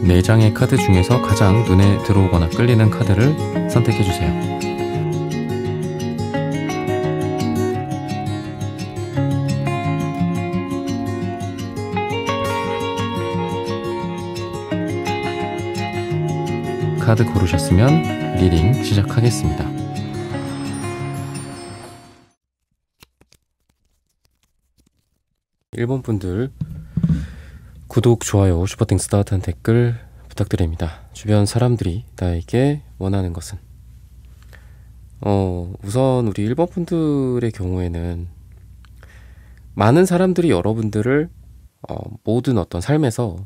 4장의 카드 중에서 가장 눈에 들어오거나 끌리는 카드를 선택해주세요. 카드 고르셨으면 리딩 시작하겠습니다. 일본 분들 구독, 좋아요, 슈퍼땡스, 따뜻한 댓글 부탁드립니다. 주변 사람들이 나에게 원하는 것은 우선 우리 일본 분들의 경우에는 많은 사람들이 여러분들을 모든 어떤 삶에서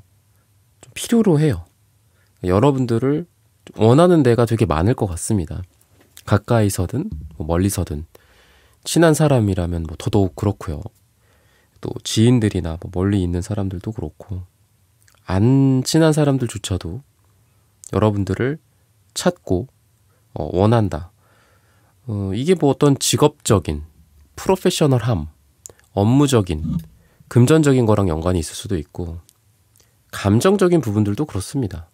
좀 필요로 해요. 여러분들을 원하는 데가 되게 많을 것 같습니다. 가까이서든 멀리서든 친한 사람이라면 더더욱 그렇고요. 또 지인들이나 멀리 있는 사람들도 그렇고 안 친한 사람들조차도 여러분들을 찾고 원한다. 이게 어떤 직업적인 프로페셔널함, 업무적인 금전적인 거랑 연관이 있을 수도 있고 감정적인 부분들도 그렇습니다.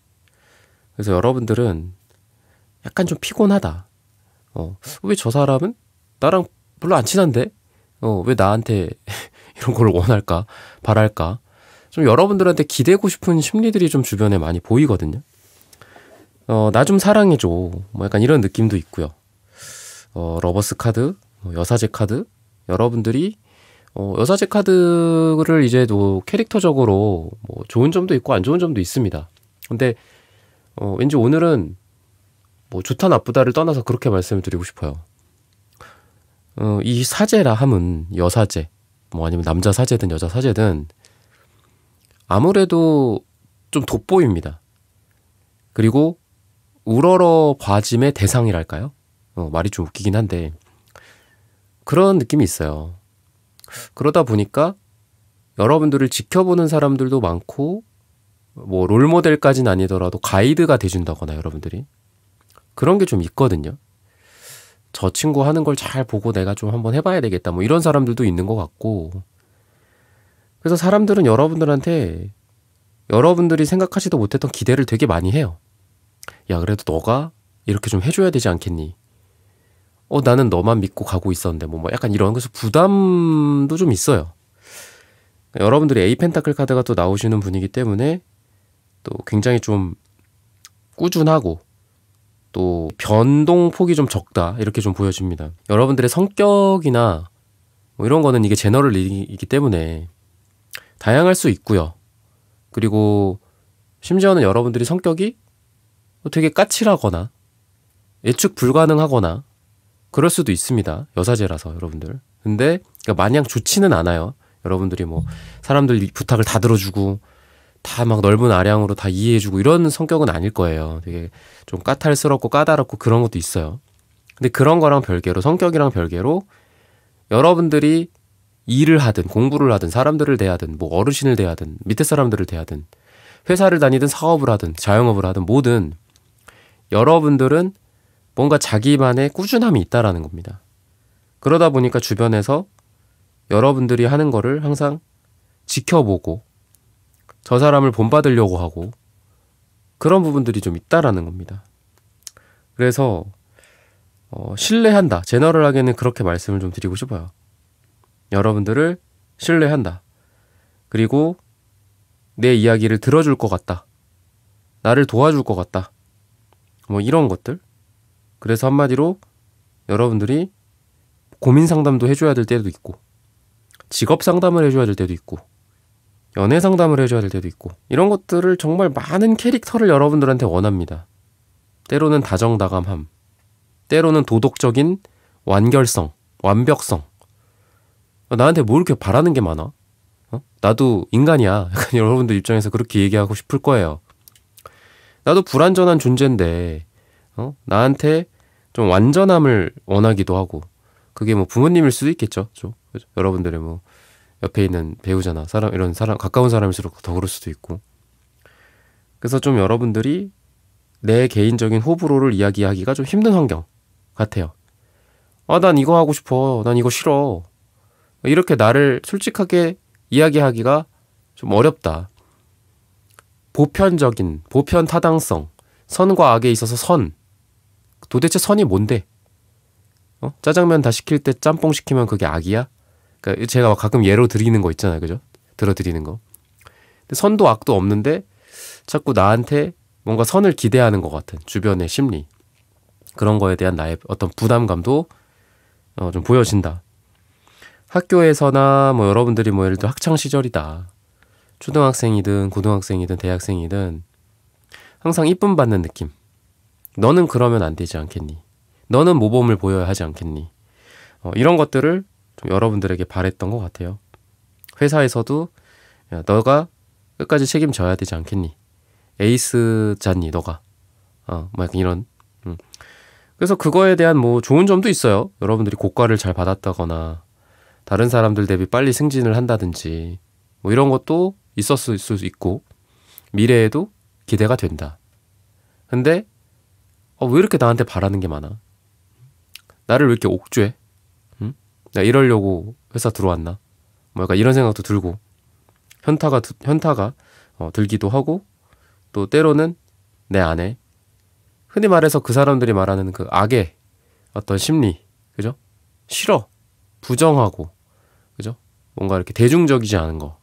그래서 여러분들은 약간 좀 피곤하다. 왜 저 사람은 나랑 별로 안 친한데? 왜 나한테 이런 걸 원할까? 바랄까? 좀 여러분들한테 기대고 싶은 심리들이 좀 주변에 많이 보이거든요. 나 좀 사랑해줘. 약간 이런 느낌도 있고요. 러버스 카드, 여사제 카드. 여러분들이 여사제 카드를 이제 캐릭터적으로 좋은 점도 있고 안 좋은 점도 있습니다. 근데 왠지 오늘은 좋다 나쁘다를 떠나서 그렇게 말씀을 드리고 싶어요. 이 사제라 함은 여사제, 아니면 남자 사제든 여자 사제든 아무래도 좀 돋보입니다. 그리고 우러러 봐짐의 대상이랄까요? 말이 좀 웃기긴 한데 그런 느낌이 있어요. 그러다 보니까 여러분들을 지켜보는 사람들도 많고 롤모델까지는 아니더라도 가이드가 돼준다거나 여러분들이 그런 게 좀 있거든요. 저 친구 하는 걸 잘 보고 내가 좀 한번 해봐야 되겠다 이런 사람들도 있는 것 같고 그래서 사람들은 여러분들한테 여러분들이 생각하지도 못했던 기대를 되게 많이 해요. 야 그래도 너가 이렇게 좀 해줘야 되지 않겠니? 나는 너만 믿고 가고 있었는데 약간 이런 그래서 부담도 좀 있어요. 여러분들이 에이 펜타클 카드가 또 나오시는 분이기 때문에 또 굉장히 좀 꾸준하고 또 변동폭이 좀 적다 이렇게 좀 보여집니다. 여러분들의 성격이나 이런 거는 이게 제너럴 리딩이기 때문에 다양할 수 있고요. 그리고 심지어는 여러분들이 성격이 되게 까칠하거나 예측 불가능하거나 그럴 수도 있습니다. 여사제라서 여러분들. 근데 마냥 좋지는 않아요. 여러분들이 사람들 부탁을 다 들어주고 다 넓은 아량으로 다 이해해주고 이런 성격은 아닐 거예요. 되게 좀 까탈스럽고 까다롭고 그런 것도 있어요. 근데 그런 거랑 별개로 성격이랑 별개로 여러분들이 일을 하든 공부를 하든 사람들을 대하든 어르신을 대하든 밑에 사람들을 대하든 회사를 다니든 사업을 하든 자영업을 하든 뭐든 여러분들은 뭔가 자기만의 꾸준함이 있다라는 겁니다. 그러다 보니까 주변에서 여러분들이 하는 거를 항상 지켜보고 저 사람을 본받으려고 하고 그런 부분들이 좀 있다라는 겁니다. 그래서 신뢰한다. 제너럴하게는 그렇게 말씀을 좀 드리고 싶어요. 여러분들을 신뢰한다. 그리고 내 이야기를 들어줄 것 같다. 나를 도와줄 것 같다. 이런 것들. 그래서 한마디로 여러분들이 고민 상담도 해줘야 될 때도 있고 직업 상담을 해줘야 될 때도 있고 연애 상담을 해줘야 될 때도 있고 이런 것들을 정말 많은 캐릭터를 여러분들한테 원합니다. 때로는 다정다감함, 때로는 도덕적인 완결성, 완벽성. 나한테 뭐 이렇게 바라는 게 많아? 나도 인간이야. 약간 여러분들 입장에서 그렇게 얘기하고 싶을 거예요. 나도 불완전한 존재인데 나한테 좀 완전함을 원하기도 하고 그게 부모님일 수도 있겠죠. 그렇죠? 여러분들의 옆에 있는 배우자나 이런 사람 가까운 사람일수록 더 그럴 수도 있고 그래서 좀 여러분들이 내 개인적인 호불호를 이야기하기가 좀 힘든 환경 같아요. 난 이거 하고 싶어. 난 이거 싫어. 이렇게 나를 솔직하게 이야기하기가 좀 어렵다. 보편적인, 보편 타당성, 선과 악에 있어서 선. 도대체 선이 뭔데? 짜장면 다 시킬 때 짬뽕 시키면 그게 악이야? 그러니까 제가 가끔 예로 드리는 거 있잖아요. 그죠? 들어드리는 거. 근데 선도 악도 없는데 자꾸 나한테 뭔가 선을 기대하는 것 같은 주변의 심리. 그런 거에 대한 나의 어떤 부담감도 좀 보여진다. 학교에서나 뭐 여러분들이 뭐 예를 들어 학창 시절이다. 초등학생이든 고등학생이든 대학생이든 항상 이쁨 받는 느낌. 너는 그러면 안 되지 않겠니? 너는 모범을 보여야 하지 않겠니? 이런 것들을 좀 여러분들에게 바랬던 것 같아요. 회사에서도 야, 너가 끝까지 책임져야 되지 않겠니? 에이스잖니 너가. 뭐 약간 이런. 그래서 그거에 대한 뭐 좋은 점도 있어요. 여러분들이 고과를 잘 받았다거나 다른 사람들 대비 빨리 승진을 한다든지 뭐 이런 것도 있었을 수 있고 미래에도 기대가 된다. 근데 왜 이렇게 나한테 바라는 게 많아? 나를 왜 이렇게 옥죄? 응? 나 이러려고 회사 들어왔나? 뭐 약간 이런 생각도 들고 현타가 들기도 하고 또 때로는 내 안에 흔히 말해서 그 사람들이 말하는 그 악의 어떤 심리, 그죠? 싫어, 부정하고, 그죠? 뭔가 이렇게 대중적이지 않은 거,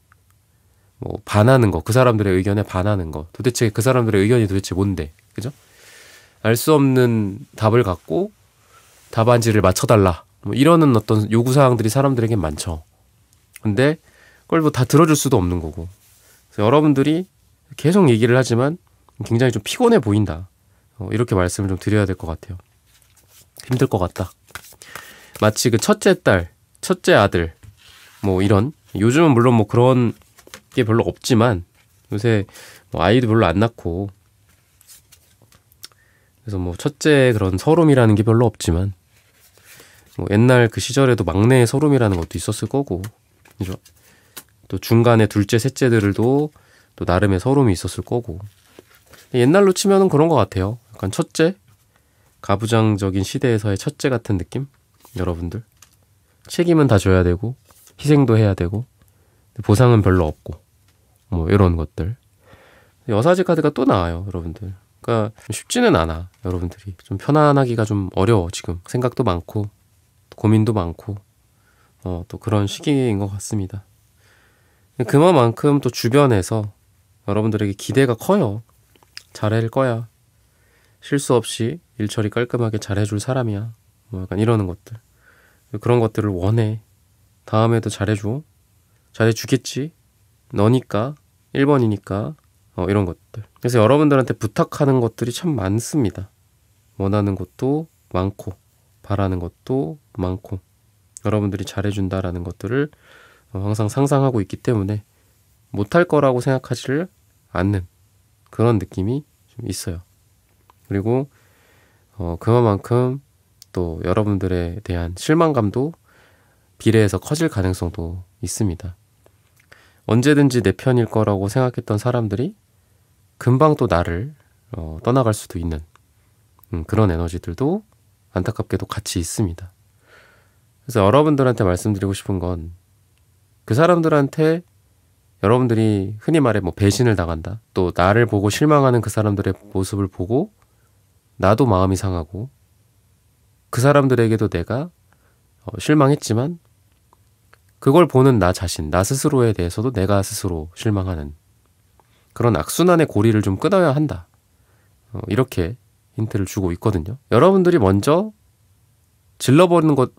뭐 반하는 거, 그 사람들의 의견에 반하는 거, 도대체 그 사람들의 의견이 도대체 뭔데, 그죠? 알 수 없는 답을 갖고 답안지를 맞춰달라, 뭐 이러는 어떤 요구사항들이 사람들에겐 많죠. 근데 그걸 뭐 다 들어줄 수도 없는 거고. 그래서 여러분들이 계속 얘기를 하지만 굉장히 좀 피곤해 보인다. 이렇게 말씀을 좀 드려야 될 것 같아요. 힘들 것 같다. 마치 그 첫째 딸, 첫째 아들, 뭐 이런, 요즘은 물론 뭐 그런 게 별로 없지만, 요새 뭐 아이도 별로 안 낳고, 그래서 뭐 첫째 그런 서름이라는 게 별로 없지만, 뭐 옛날 그 시절에도 막내의 서름이라는 것도 있었을 거고, 그죠? 또 중간에 둘째, 셋째들도 또 나름의 서름이 있었을 거고, 옛날로 치면은 그런 것 같아요. 약간 첫째? 가부장적인 시대에서의 첫째 같은 느낌? 여러분들. 책임은 다 져야 되고, 희생도 해야 되고, 보상은 별로 없고, 뭐, 이런 것들. 여사제 카드가 또 나와요, 여러분들. 그러니까 쉽지는 않아, 여러분들이. 좀 편안하기가 좀 어려워, 지금. 생각도 많고, 고민도 많고, 또 그런 시기인 것 같습니다. 그만큼 또 주변에서 여러분들에게 기대가 커요. 잘할 거야. 실수 없이 일 처리 깔끔하게 잘해줄 사람이야. 뭐 약간 이러는 것들. 그런 것들을 원해. 다음에도 잘해줘. 잘해주겠지. 너니까. 1번이니까. 이런 것들. 그래서 여러분들한테 부탁하는 것들이 참 많습니다. 원하는 것도 많고 바라는 것도 많고 여러분들이 잘해준다라는 것들을 항상 상상하고 있기 때문에 못할 거라고 생각하지를 않는 그런 느낌이 좀 있어요. 그리고 그만큼 또 여러분들에 대한 실망감도 비례해서 커질 가능성도 있습니다. 언제든지 내 편일 거라고 생각했던 사람들이 금방 또 나를 떠나갈 수도 있는 그런 에너지들도 안타깝게도 같이 있습니다. 그래서 여러분들한테 말씀드리고 싶은 건 그 사람들한테 여러분들이 흔히 말해 뭐 배신을 당한다. 또 나를 보고 실망하는 그 사람들의 모습을 보고 나도 마음이 상하고 그 사람들에게도 내가 실망했지만 그걸 보는 나 자신, 나 스스로에 대해서도 내가 스스로 실망하는 그런 악순환의 고리를 좀 끊어야 한다. 이렇게 힌트를 주고 있거든요. 여러분들이 먼저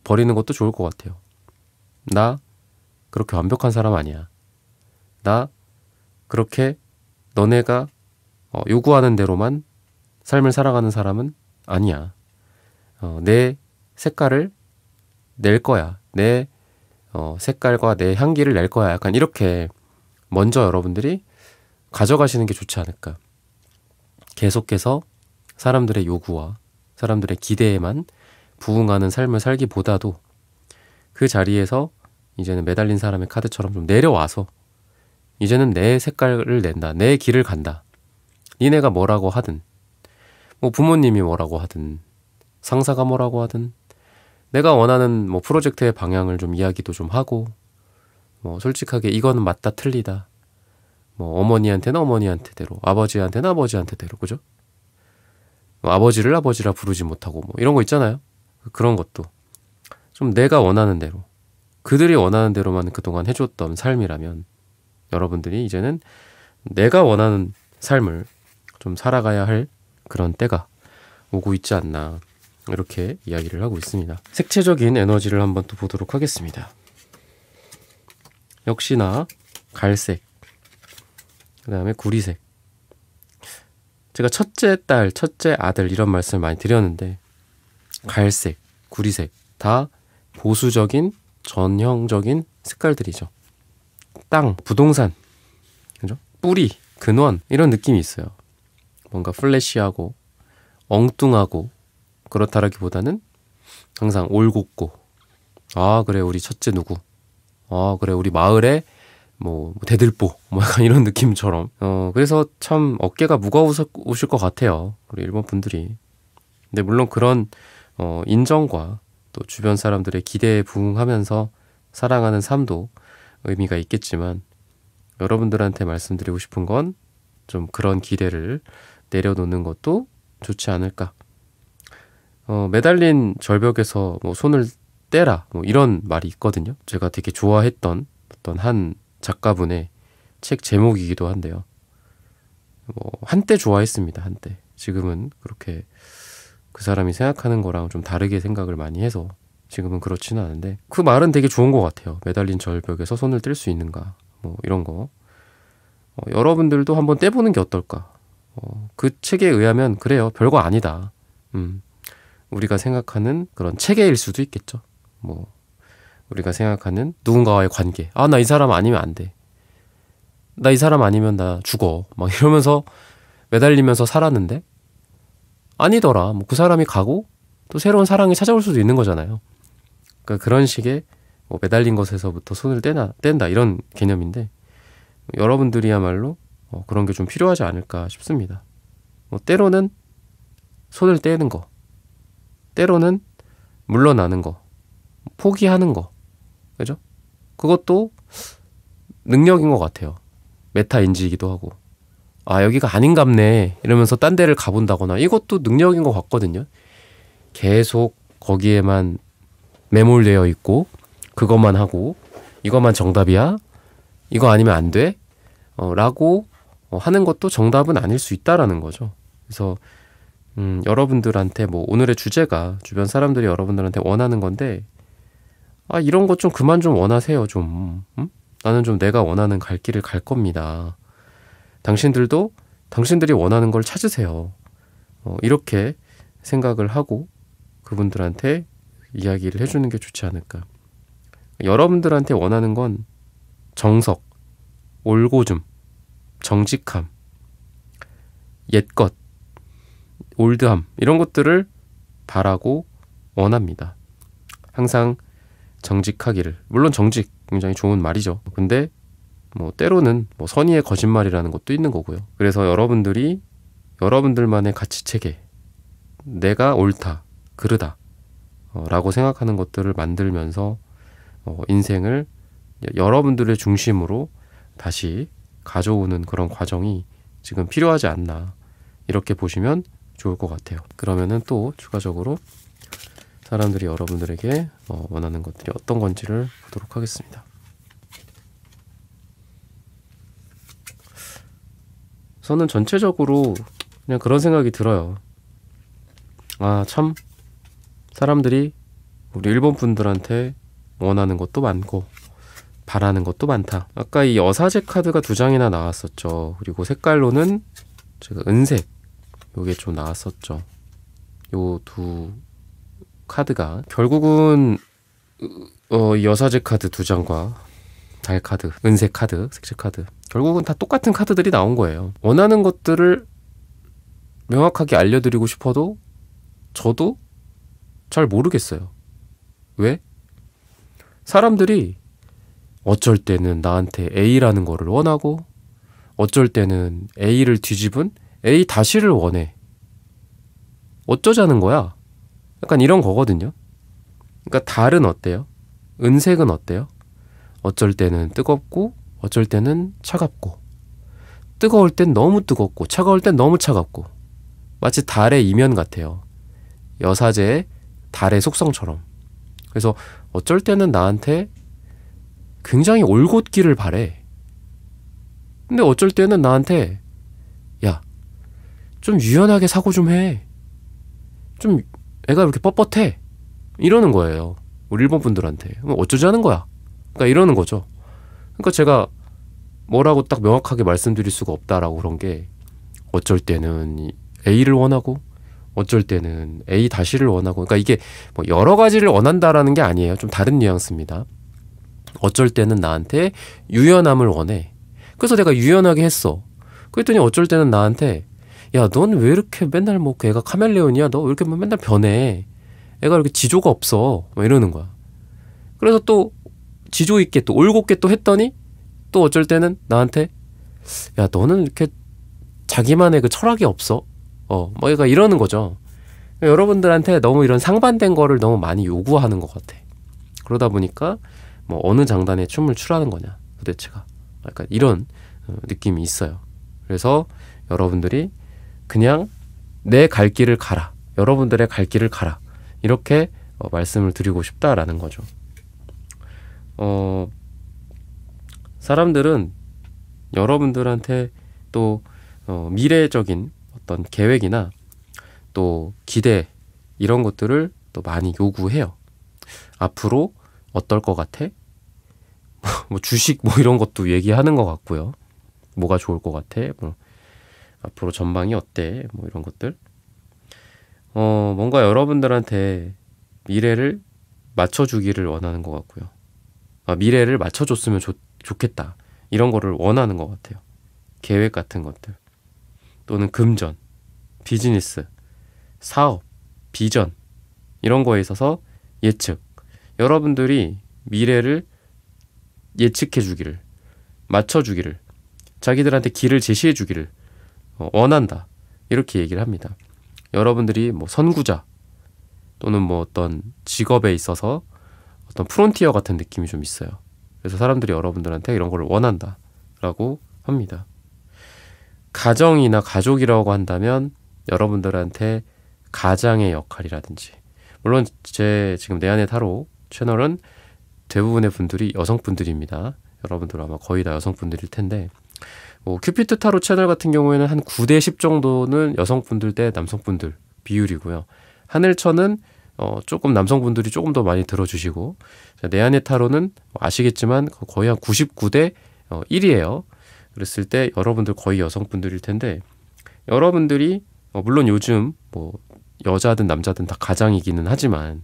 버리는 것도 좋을 것 같아요. 나 그렇게 완벽한 사람 아니야. 나 그렇게 너네가 요구하는 대로만 삶을 살아가는 사람은 아니야. 내 색깔을 낼 거야. 내 색깔과 내 향기를 낼 거야. 약간 이렇게 먼저 여러분들이 가져가시는 게 좋지 않을까. 계속해서 사람들의 요구와 사람들의 기대에만 부응하는 삶을 살기보다도 그 자리에서 이제는 매달린 사람의 카드처럼 좀 내려와서 이제는 내 색깔을 낸다. 내 길을 간다. 니네가 뭐라고 하든 뭐 부모님이 뭐라고 하든 상사가 뭐라고 하든 내가 원하는 뭐 프로젝트의 방향을 좀 이야기도 좀 하고 뭐 솔직하게 이거는 맞다 틀리다 뭐 어머니한테는 어머니한테대로, 아버지한테는 아버지한테대로, 그죠? 뭐 아버지를 아버지라 부르지 못하고 뭐 이런 거 있잖아요. 그런 것도 좀 내가 원하는 대로, 그들이 원하는 대로만 그동안 해줬던 삶이라면 여러분들이 이제는 내가 원하는 삶을 좀 살아가야 할 그런 때가 오고 있지 않나, 이렇게 이야기를 하고 있습니다. 색채적인 에너지를 한번 또 보도록 하겠습니다. 역시나 갈색, 그 다음에 구리색. 제가 첫째 딸, 첫째 아들 이런 말씀을 많이 드렸는데 갈색, 구리색 다 보수적인 전형적인 색깔들이죠. 땅, 부동산, 그죠? 뿌리, 근원 이런 느낌이 있어요. 뭔가 플래시하고 엉뚱하고 그렇다라기보다는 항상 올곧고, 아 그래 우리 첫째 누구, 아 그래 우리 마을에 뭐 대들보 뭐 약간 이런 느낌처럼 그래서 참 어깨가 무거우실 것 같아요, 우리 일본 분들이. 근데 물론 그런 인정과 또 주변 사람들의 기대에 부응하면서 살아가는 삶도 의미가 있겠지만, 여러분들한테 말씀드리고 싶은 건 좀 그런 기대를 내려놓는 것도 좋지 않을까. 매달린 절벽에서 뭐 손을 떼라 뭐 이런 말이 있거든요. 제가 되게 좋아했던 어떤 한 작가분의 책 제목이기도 한데요. 뭐 한때 좋아했습니다. 한때. 지금은 그렇게 그 사람이 생각하는 거랑 좀 다르게 생각을 많이 해서 지금은 그렇지는 않은데, 그 말은 되게 좋은 것 같아요. 매달린 절벽에서 손을 뗄 수 있는가 뭐 이런 거. 여러분들도 한번 떼보는 게 어떨까. 그 책에 의하면 그래요, 별거 아니다. 우리가 생각하는 그런 체계일 수도 있겠죠. 뭐 우리가 생각하는 누군가와의 관계, 아 나 이 사람 아니면 안 돼, 나 이 사람 아니면 나 죽어 막 이러면서 매달리면서 살았는데 아니더라, 뭐 그 사람이 가고 또 새로운 사랑이 찾아올 수도 있는 거잖아요. 그러니까 그런 식의 뭐 매달린 것에서부터 손을 뗀다 이런 개념인데, 여러분들이야말로 그런 게 좀 필요하지 않을까 싶습니다. 뭐 때로는 손을 떼는 거, 때로는 물러나는 거, 포기하는 거, 그죠? 그것도 능력인 것 같아요. 메타인지이기도 하고, 아 여기가 아닌갑네 이러면서 딴 데를 가본다거나, 이것도 능력인 것 같거든요. 계속 거기에만 매몰되어 있고 그것만 하고 이것만 정답이야, 이거 아니면 안 돼 라고 하는 것도 정답은 아닐 수 있다라는 거죠. 그래서 여러분들한테 뭐 오늘의 주제가 주변 사람들이 여러분들한테 원하는 건데, 아 이런 것 좀 그만 좀 원하세요 좀. 나는 좀 내가 원하는 갈 길을 갈 겁니다. 당신들도 당신들이 원하는 걸 찾으세요. 이렇게 생각을 하고 그분들한테 이야기를 해주는 게 좋지 않을까. 여러분들한테 원하는 건 정석, 올고즘, 정직함, 옛것, 올드함 이런 것들을 바라고 원합니다. 항상 정직하기를. 물론 정직 굉장히 좋은 말이죠. 근데 뭐 때로는 뭐 선의의 거짓말이라는 것도 있는 거고요. 그래서 여러분들이 여러분들만의 가치체계, 내가 옳다, 그르다 라고 생각하는 것들을 만들면서 인생을 여러분들의 중심으로 다시 가져오는 그런 과정이 지금 필요하지 않나, 이렇게 보시면 좋을 것 같아요. 그러면은 또 추가적으로 사람들이 여러분들에게 원하는 것들이 어떤 건지를 보도록 하겠습니다. 저는 전체적으로 그냥 그런 생각이 들어요. 아, 참 사람들이 우리 일본 분들한테 원하는 것도 많고 바라는 것도 많다. 아까 이 여사제 카드가 2장이나 나왔었죠. 그리고 색깔로는 제가 은색 요게 좀 나왔었죠. 요 두 카드가 결국은 여사제 카드 2장과 달 카드, 은색 카드, 색채 카드, 결국은 다 똑같은 카드들이 나온 거예요. 원하는 것들을 명확하게 알려드리고 싶어도 저도 잘 모르겠어요. 왜? 사람들이 어쩔 때는 나한테 A라는 거를 원하고 어쩔 때는 A를 뒤집은 A 다시를 원해. 어쩌자는 거야? 약간 이런 거거든요. 그러니까 달은 어때요? 은색은 어때요? 어쩔 때는 뜨겁고 어쩔 때는 차갑고 뜨거울 땐 너무 뜨겁고 차가울 땐 너무 차갑고 마치 달의 이면 같아요. 여사제의 달의 속성처럼. 그래서 어쩔 때는 나한테 굉장히 올곧기를 바래. 근데 어쩔 때는 나한테 야, 좀 유연하게 사고 좀 해. 좀 애가 이렇게 뻣뻣해. 이러는 거예요. 우리 일본 분들한테. 그럼 어쩌자는 거야. 그러니까 이러는 거죠. 그러니까 제가 뭐라고 딱 명확하게 말씀드릴 수가 없다라고 그런 게 어쩔 때는 A를 원하고 어쩔 때는 A 다시를 원하고 그러니까 이게 뭐 여러 가지를 원한다라는 게 아니에요. 좀 다른 뉘앙스입니다. 어쩔 때는 나한테 유연함을 원해. 그래서 내가 유연하게 했어. 그랬더니 어쩔 때는 나한테 야, 넌 왜 이렇게 맨날 뭐 애가 카멜레온이야? 너 왜 이렇게 맨날 변해? 애가 이렇게 지조가 없어. 막 이러는 거야. 그래서 또 지조 있게 또 올곧게 또 했더니 또 어쩔 때는 나한테 야, 너는 이렇게 자기만의 그 철학이 없어. 뭐 얘가 이러는 거죠. 여러분들한테 너무 이런 상반된 거를 너무 많이 요구하는 것 같아. 그러다 보니까 뭐 어느 장단에 춤을 추라는 거냐 도대체가. 약간 이런 느낌이 있어요. 그래서 여러분들이 그냥 내 갈 길을 가라. 여러분들의 갈 길을 가라. 이렇게 말씀을 드리고 싶다라는 거죠. 사람들은 여러분들한테 또 미래적인 어떤 계획이나 또 기대 이런 것들을 또 많이 요구해요. 앞으로 어떨 것 같아? 뭐 주식 뭐 이런 것도 얘기하는 것 같고요. 뭐가 좋을 것 같아? 뭐 앞으로 전망이 어때? 뭐 이런 것들. 뭔가 여러분들한테 미래를 맞춰주기를 원하는 것 같고요. 미래를 맞춰줬으면 좋겠다. 이런 거를 원하는 것 같아요. 계획 같은 것들. 또는 금전, 비즈니스, 사업, 비전 이런 거에 있어서 예측. 여러분들이 미래를 예측해 주기를, 맞춰 주기를, 자기들한테 길을 제시해 주기를 원한다. 이렇게 얘기를 합니다. 여러분들이 뭐 선구자 또는 뭐 어떤 직업에 있어서 어떤 프론티어 같은 느낌이 좀 있어요. 그래서 사람들이 여러분들한테 이런 걸 원한다 라고 합니다. 가정이나 가족이라고 한다면 여러분들한테 가장의 역할이라든지, 물론 제 지금 내 안의 타로 채널은 대부분의 분들이 여성분들입니다. 여러분들 아마 거의 다 여성분들일 텐데, 뭐 큐피트 타로 채널 같은 경우에는 한 9대 10 정도는 여성분들 대 남성분들 비율이고요. 하늘천은 조금 남성분들이 조금 더 많이 들어주시고, 내 안의 타로는 아시겠지만 거의 한 99대 1이에요. 그랬을 때 여러분들 거의 여성분들일 텐데, 여러분들이 물론 요즘 뭐 여자든 남자든 다 가장이기는 하지만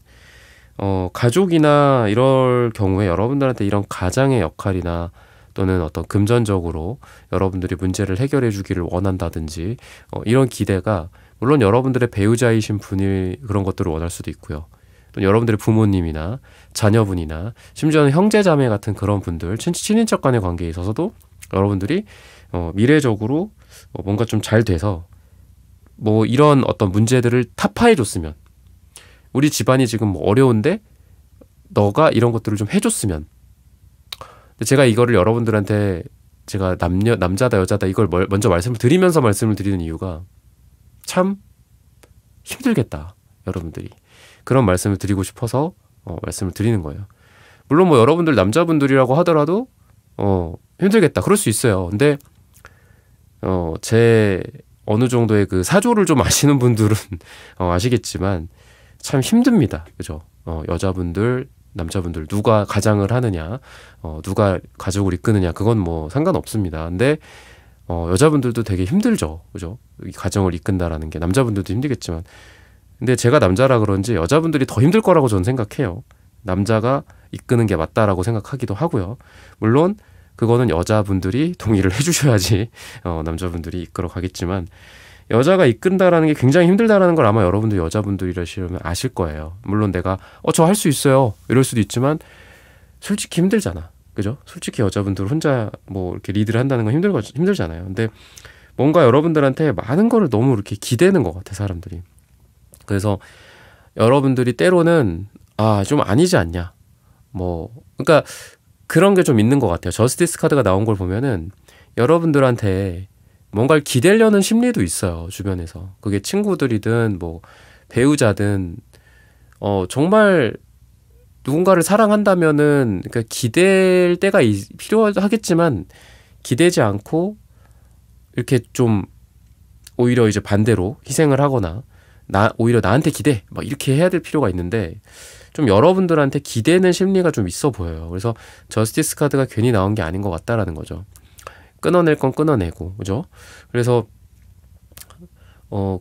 가족이나 이럴 경우에 여러분들한테 이런 가장의 역할이나 또는 어떤 금전적으로 여러분들이 문제를 해결해 주기를 원한다든지 이런 기대가, 물론 여러분들의 배우자이신 분이 그런 것들을 원할 수도 있고요. 또 여러분들의 부모님이나 자녀분이나 심지어는 형제자매 같은 그런 분들, 친인척 간의 관계에 있어서도 여러분들이 미래적으로 뭔가 좀 잘 돼서 뭐 이런 어떤 문제들을 타파해 줬으면, 우리 집안이 지금 뭐 어려운데 너가 이런 것들을 좀 해줬으면. 근데 제가 이거를 여러분들한테 제가 남자다 여자다 이걸 먼저 말씀을 드리면서 말씀을 드리는 이유가 참 힘들겠다, 여러분들이. 그런 말씀을 드리고 싶어서 말씀을 드리는 거예요. 물론 뭐 여러분들 남자분들이라고 하더라도 힘들겠다, 그럴 수 있어요. 근데 제 어느 정도의 그 사조를 좀 아시는 분들은 아시겠지만 참 힘듭니다. 그죠? 여자분들, 남자분들 누가 가장을 하느냐, 누가 가족을 이끄느냐, 그건 뭐 상관없습니다. 근데 여자분들도 되게 힘들죠. 그죠? 이 가정을 이끈다라는 게 남자분들도 힘들겠지만, 근데 제가 남자라 그런지 여자분들이 더 힘들 거라고 저는 생각해요. 남자가 이끄는 게 맞다라고 생각하기도 하고요. 물론 그거는 여자분들이 동의를 해주셔야지 남자분들이 이끌어 가겠지만, 여자가 이끈다라는 게 굉장히 힘들다라는 걸 아마 여러분들 여자분들이라시면 아실 거예요. 물론 내가 저 할 수 있어요 이럴 수도 있지만 솔직히 힘들잖아. 그죠? 솔직히 여자분들 혼자 뭐 이렇게 리드를 한다는 건 힘들잖아요. 근데 뭔가 여러분들한테 많은 거를 너무 이렇게 기대는 것 같아, 사람들이. 그래서 여러분들이 때로는 좀 아니지 않냐, 뭐 그러니까 그런 게 좀 있는 것 같아요. 저스티스 카드가 나온 걸 보면은 여러분들한테 뭔가를 기대려는 심리도 있어요, 주변에서. 그게 친구들이든 뭐 배우자든 정말 누군가를 사랑한다면은 그러니까 기댈 때가 필요하겠지만 기대지 않고 이렇게 좀 오히려 이제 반대로 희생을 하거나 오히려 나한테 기대 막 이렇게 해야 될 필요가 있는데 좀 여러분들한테 기대는 심리가 좀 있어 보여요. 그래서 저스티스 카드가 괜히 나온 게 아닌 것 같다라는 거죠. 끊어낼 건 끊어내고, 그죠? 그래서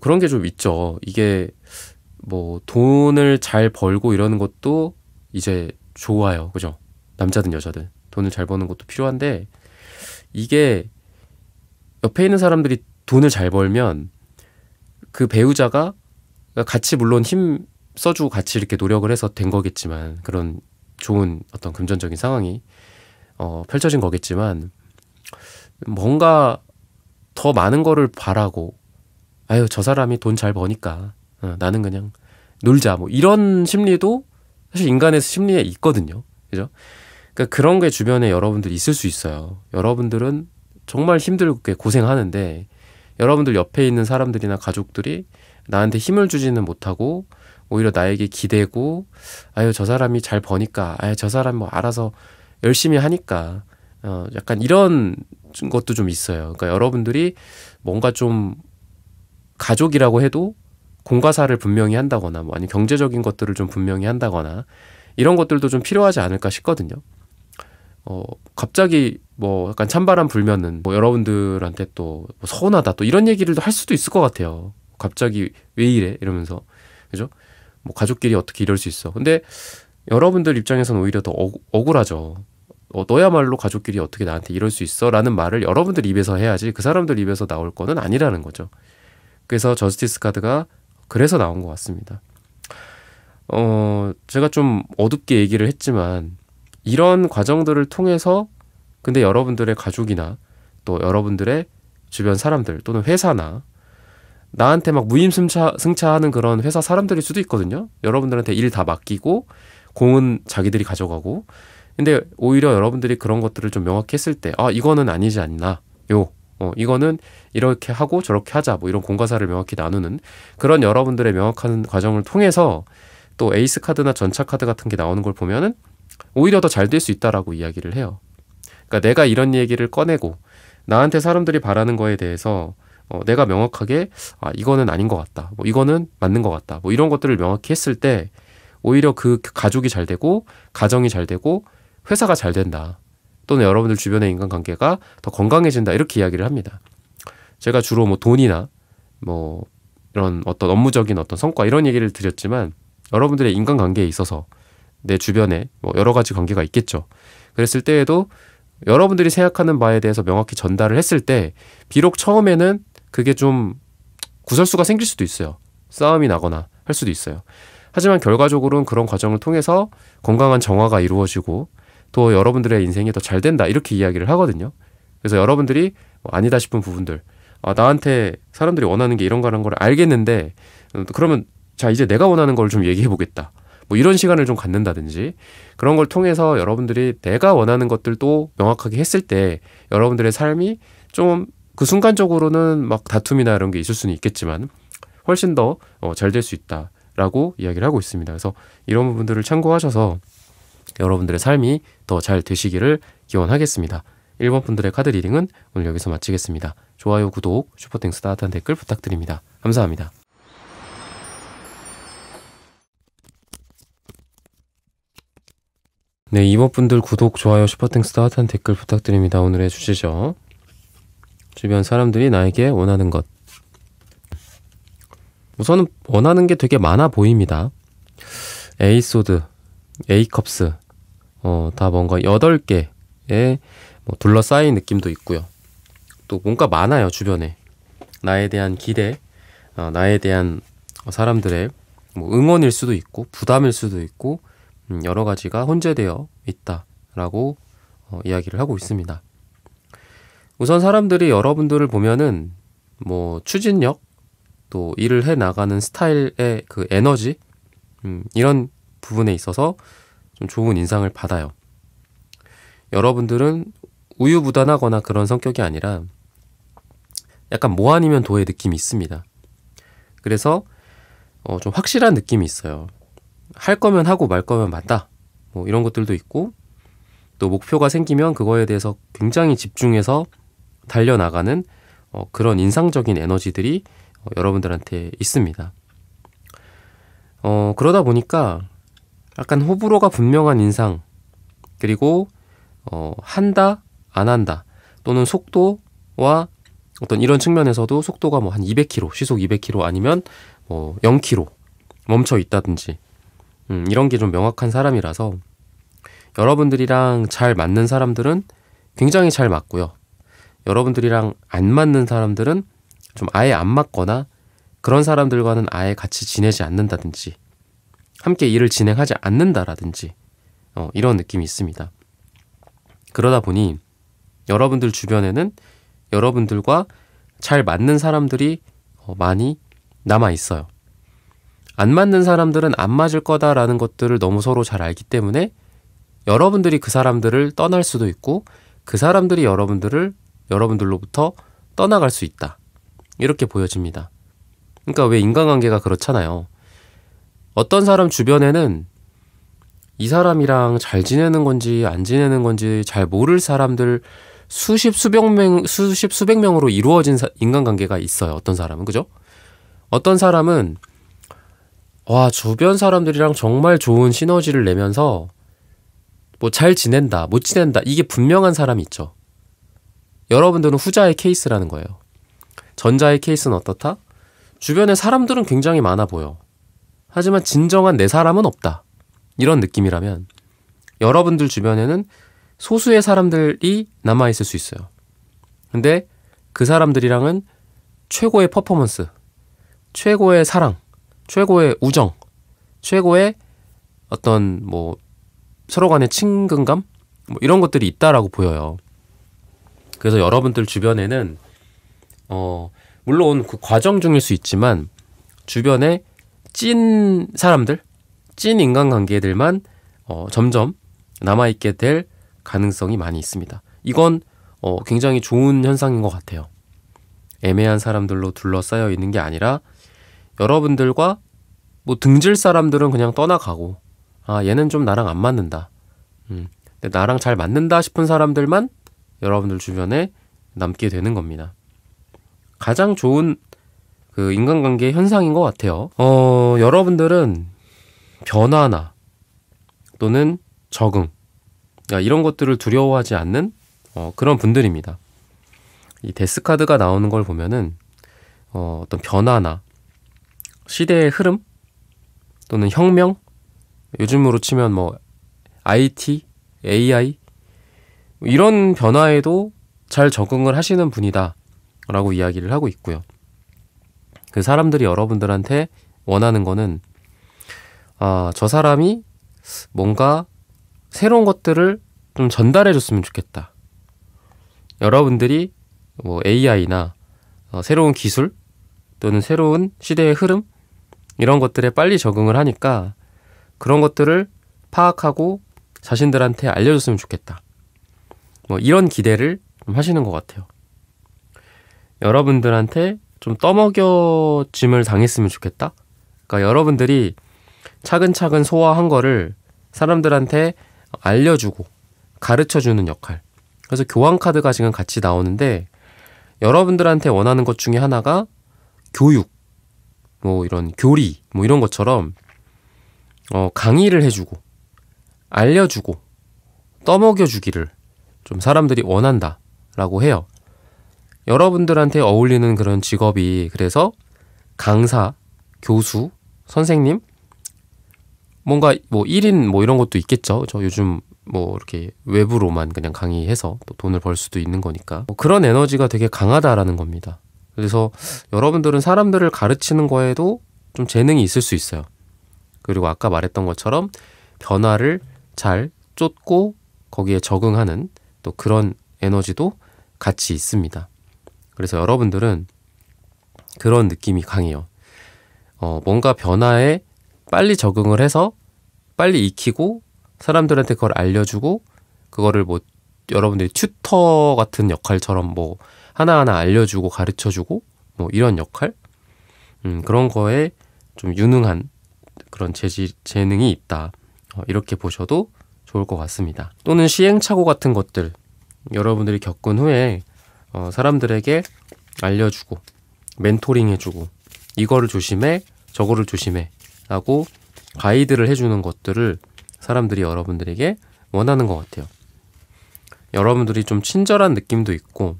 그런 게 좀 있죠. 이게 뭐 돈을 잘 벌고 이러는 것도 이제 좋아요, 그죠? 남자든 여자든 돈을 잘 버는 것도 필요한데 이게 옆에 있는 사람들이 돈을 잘 벌면 그 배우자가 같이 물론 힘 써주고 같이 이렇게 노력을 해서 된 거겠지만 그런 좋은 어떤 금전적인 상황이 펼쳐진 거겠지만 뭔가 더 많은 거를 바라고 아유 저 사람이 돈 잘 버니까 나는 그냥 놀자 뭐 이런 심리도 사실 인간의 심리에 있거든요. 그죠? 그러니까 그런 게 주변에 여러분들 있을 수 있어요. 여러분들은 정말 힘들게 고생하는데 여러분들 옆에 있는 사람들이나 가족들이 나한테 힘을 주지는 못하고 오히려 나에게 기대고 아유 저 사람이 잘 버니까 아유 저 사람 뭐 알아서 열심히 하니까 약간 이런 것도 좀 있어요. 그러니까 여러분들이 뭔가 좀 가족이라고 해도 공과사를 분명히 한다거나 뭐 아니면 경제적인 것들을 좀 분명히 한다거나 이런 것들도 좀 필요하지 않을까 싶거든요. 갑자기 뭐 약간 찬바람 불면은 뭐 여러분들한테 또뭐 서운하다 또 이런 얘기를 할 수도 있을 것 같아요. 갑자기 왜 이래 이러면서 그죠? 뭐 가족끼리 어떻게 이럴 수 있어. 근데 여러분들 입장에서는 오히려 더 억울하죠. 너야말로 가족끼리 어떻게 나한테 이럴 수 있어? 라는 말을 여러분들 입에서 해야지 그 사람들 입에서 나올 거는 아니라는 거죠. 그래서 저스티스 카드가 그래서 나온 것 같습니다. 제가 좀 어둡게 얘기를 했지만 이런 과정들을 통해서 근데 여러분들의 가족이나 또 여러분들의 주변 사람들 또는 회사나 나한테 막 무임승차하는 그런 회사 사람들일 수도 있거든요. 여러분들한테 일 다 맡기고 공은 자기들이 가져가고 근데 오히려 여러분들이 그런 것들을 좀 명확히 했을 때 이거는 아니지 않나 이거는 이렇게 하고 저렇게 하자 뭐 이런 공과사를 명확히 나누는 그런 여러분들의 명확한 과정을 통해서 또 에이스 카드나 전차 카드 같은 게 나오는 걸 보면은 오히려 더 잘 될 수 있다라고 이야기를 해요. 그러니까 내가 이런 얘기를 꺼내고 나한테 사람들이 바라는 거에 대해서 내가 명확하게 이거는 아닌 것 같다. 뭐 이거는 맞는 것 같다. 뭐 이런 것들을 명확히 했을 때 오히려 그 가족이 잘 되고 가정이 잘 되고 회사가 잘 된다. 또는 여러분들 주변의 인간관계가 더 건강해진다. 이렇게 이야기를 합니다. 제가 주로 뭐 돈이나 뭐 이런 어떤 업무적인 어떤 성과 이런 얘기를 드렸지만 여러분들의 인간관계에 있어서 내 주변에 뭐 여러 가지 관계가 있겠죠. 그랬을 때에도 여러분들이 생각하는 바에 대해서 명확히 전달을 했을 때 비록 처음에는 그게 좀 구설수가 생길 수도 있어요. 싸움이 나거나 할 수도 있어요. 하지만 결과적으로는 그런 과정을 통해서 건강한 정화가 이루어지고 또 여러분들의 인생이 더 잘 된다 이렇게 이야기를 하거든요. 그래서 여러분들이 아니다 싶은 부분들 나한테 사람들이 원하는 게 이런 거라는 걸 알겠는데 그러면 자 이제 내가 원하는 걸 좀 얘기해 보겠다. 뭐 이런 시간을 좀 갖는다든지 그런 걸 통해서 여러분들이 내가 원하는 것들도 명확하게 했을 때 여러분들의 삶이 좀 그 순간적으로는 막 다툼이나 이런 게 있을 수는 있겠지만 훨씬 더 잘 될 수 있다라고 이야기를 하고 있습니다. 그래서 이런 부분들을 참고하셔서 여러분들의 삶이 더 잘 되시기를 기원하겠습니다. 1번 분들의 카드 리딩은 오늘 여기서 마치겠습니다. 좋아요, 구독, 슈퍼땡스 따뜻한 댓글 부탁드립니다. 감사합니다. 네, 2번 분들 구독, 좋아요, 슈퍼땡스 따뜻한 댓글 부탁드립니다. 오늘의 주제죠. 주변 사람들이 나에게 원하는 것. 우선은 원하는 게 되게 많아 보입니다. 에이소드, A컵스, 다 뭔가 8개의 뭐 둘러싸인 느낌도 있고요. 또 뭔가 많아요, 주변에. 나에 대한 기대, 나에 대한 사람들의 뭐 응원일 수도 있고, 부담일 수도 있고, 여러 가지가 혼재되어 있다라고 이야기를 하고 있습니다. 우선 사람들이 여러분들을 보면은 뭐 추진력, 또 일을 해 나가는 스타일의 그 에너지, 이런 부분에 있어서 좀 좋은 인상을 받아요. 여러분들은 우유부단하거나 그런 성격이 아니라 약간 뭐 아니면 도의 느낌이 있습니다. 그래서 좀 확실한 느낌이 있어요. 할 거면 하고 말 거면 맞다. 뭐 이런 것들도 있고, 또 목표가 생기면 그거에 대해서 굉장히 집중해서 달려나가는 그런 인상적인 에너지들이 여러분들한테 있습니다. 그러다 보니까 약간 호불호가 분명한 인상, 그리고 한다, 안 한다, 또는 속도와 어떤 이런 측면에서도 속도가 뭐 한 200km, 시속 200km 아니면 뭐 0km 멈춰 있다든지, 이런 게 좀 명확한 사람이라서 여러분들이랑 잘 맞는 사람들은 굉장히 잘 맞고요. 여러분들이랑 안 맞는 사람들은 좀 아예 안 맞거나 그런 사람들과는 아예 같이 지내지 않는다든지 함께 일을 진행하지 않는다라든지 이런 느낌이 있습니다. 그러다 보니 여러분들 주변에는 여러분들과 잘 맞는 사람들이 많이 남아 있어요. 안 맞는 사람들은 안 맞을 거다라는 것들을 너무 서로 잘 알기 때문에 여러분들이 그 사람들을 떠날 수도 있고 그 사람들이 여러분들로부터 떠나갈 수 있다. 이렇게 보여집니다. 그러니까 왜 인간관계가 그렇잖아요. 어떤 사람 주변에는 이 사람이랑 잘 지내는 건지 안 지내는 건지 잘 모를 사람들 수십 수백 명으로 이루어진 인간관계가 있어요. 어떤 사람은, 그죠? 어떤 사람은 주변 사람들이랑 정말 좋은 시너지를 내면서 뭐 잘 지낸다, 못 지낸다, 이게 분명한 사람이 있죠. 여러분들은 후자의 케이스라는 거예요. 전자의 케이스는 어떻다? 주변에 사람들은 굉장히 많아 보여. 하지만 진정한 내 사람은 없다. 이런 느낌이라면 여러분들 주변에는 소수의 사람들이 남아있을 수 있어요. 근데 그 사람들이랑은 최고의 퍼포먼스, 최고의 사랑, 최고의 우정, 최고의 어떤 뭐 서로 간의 친근감, 뭐 이런 것들이 있다라고 보여요. 그래서 여러분들 주변에는 물론 그 과정 중일 수 있지만 주변에 찐 사람들, 찐 인간관계들만 점점 남아있게 될 가능성이 많이 있습니다. 이건 굉장히 좋은 현상인 것 같아요. 애매한 사람들로 둘러싸여 있는 게 아니라 여러분들과 뭐 등질 사람들은 그냥 떠나가고, 얘는 좀 나랑 안 맞는다. 근데 나랑 잘 맞는다 싶은 사람들만 여러분들 주변에 남게 되는 겁니다. 가장 좋은 그 인간관계 현상인 것 같아요. 여러분들은 변화나 또는 적응, 이런 것들을 두려워하지 않는 그런 분들입니다. 이 데스카드가 나오는 걸 보면은 어떤 변화나 시대의 흐름 또는 혁명, 요즘으로 치면 뭐 IT, AI 이런 변화에도 잘 적응을 하시는 분이다 라고 이야기를 하고 있고요. 그 사람들이 여러분들한테 원하는 거는 저 사람이 뭔가 새로운 것들을 좀 전달해 줬으면 좋겠다. 여러분들이 뭐 AI나 새로운 기술 또는 새로운 시대의 흐름 이런 것들에 빨리 적응을 하니까 그런 것들을 파악하고 자신들한테 알려줬으면 좋겠다. 뭐 이런 기대를 좀 하시는 것 같아요. 여러분들한테 좀 떠먹여짐을 당했으면 좋겠다. 그러니까 여러분들이 차근차근 소화한 거를 사람들한테 알려주고 가르쳐주는 역할. 그래서 교환 카드가 지금 같이 나오는데 여러분들한테 원하는 것 중에 하나가 교육, 뭐 이런 교리, 뭐 이런 것처럼 강의를 해주고 알려주고 떠먹여주기를 좀 사람들이 원한다라고 해요. 여러분들한테 어울리는 그런 직업이 그래서 강사, 교수, 선생님, 뭔가 뭐 1인 뭐 이런 것도 있겠죠. 저 요즘 뭐 이렇게 외부로만 그냥 강의해서 또 돈을 벌 수도 있는 거니까 그런 에너지가 되게 강하다라는 겁니다. 그래서 여러분들은 사람들을 가르치는 거에도 좀 재능이 있을 수 있어요. 그리고 아까 말했던 것처럼 변화를 잘 쫓고 거기에 적응하는 또 그런 에너지도 같이 있습니다. 그래서 여러분들은 그런 느낌이 강해요. 뭔가 변화에 빨리 적응을 해서 빨리 익히고 사람들한테 그걸 알려주고 그거를 뭐 여러분들이 튜터 같은 역할처럼 뭐 하나하나 알려주고 가르쳐주고 뭐 이런 역할? 그런 거에 좀 유능한 그런 재능이 있다. 이렇게 보셔도 좋을 것 같습니다. 또는 시행착오 같은 것들 여러분들이 겪은 후에 사람들에게 알려주고 멘토링 해주고 이거를 조심해 저거를 조심해 라고 가이드를 해주는 것들을 사람들이 여러분들에게 원하는 것 같아요. 여러분들이 좀 친절한 느낌도 있고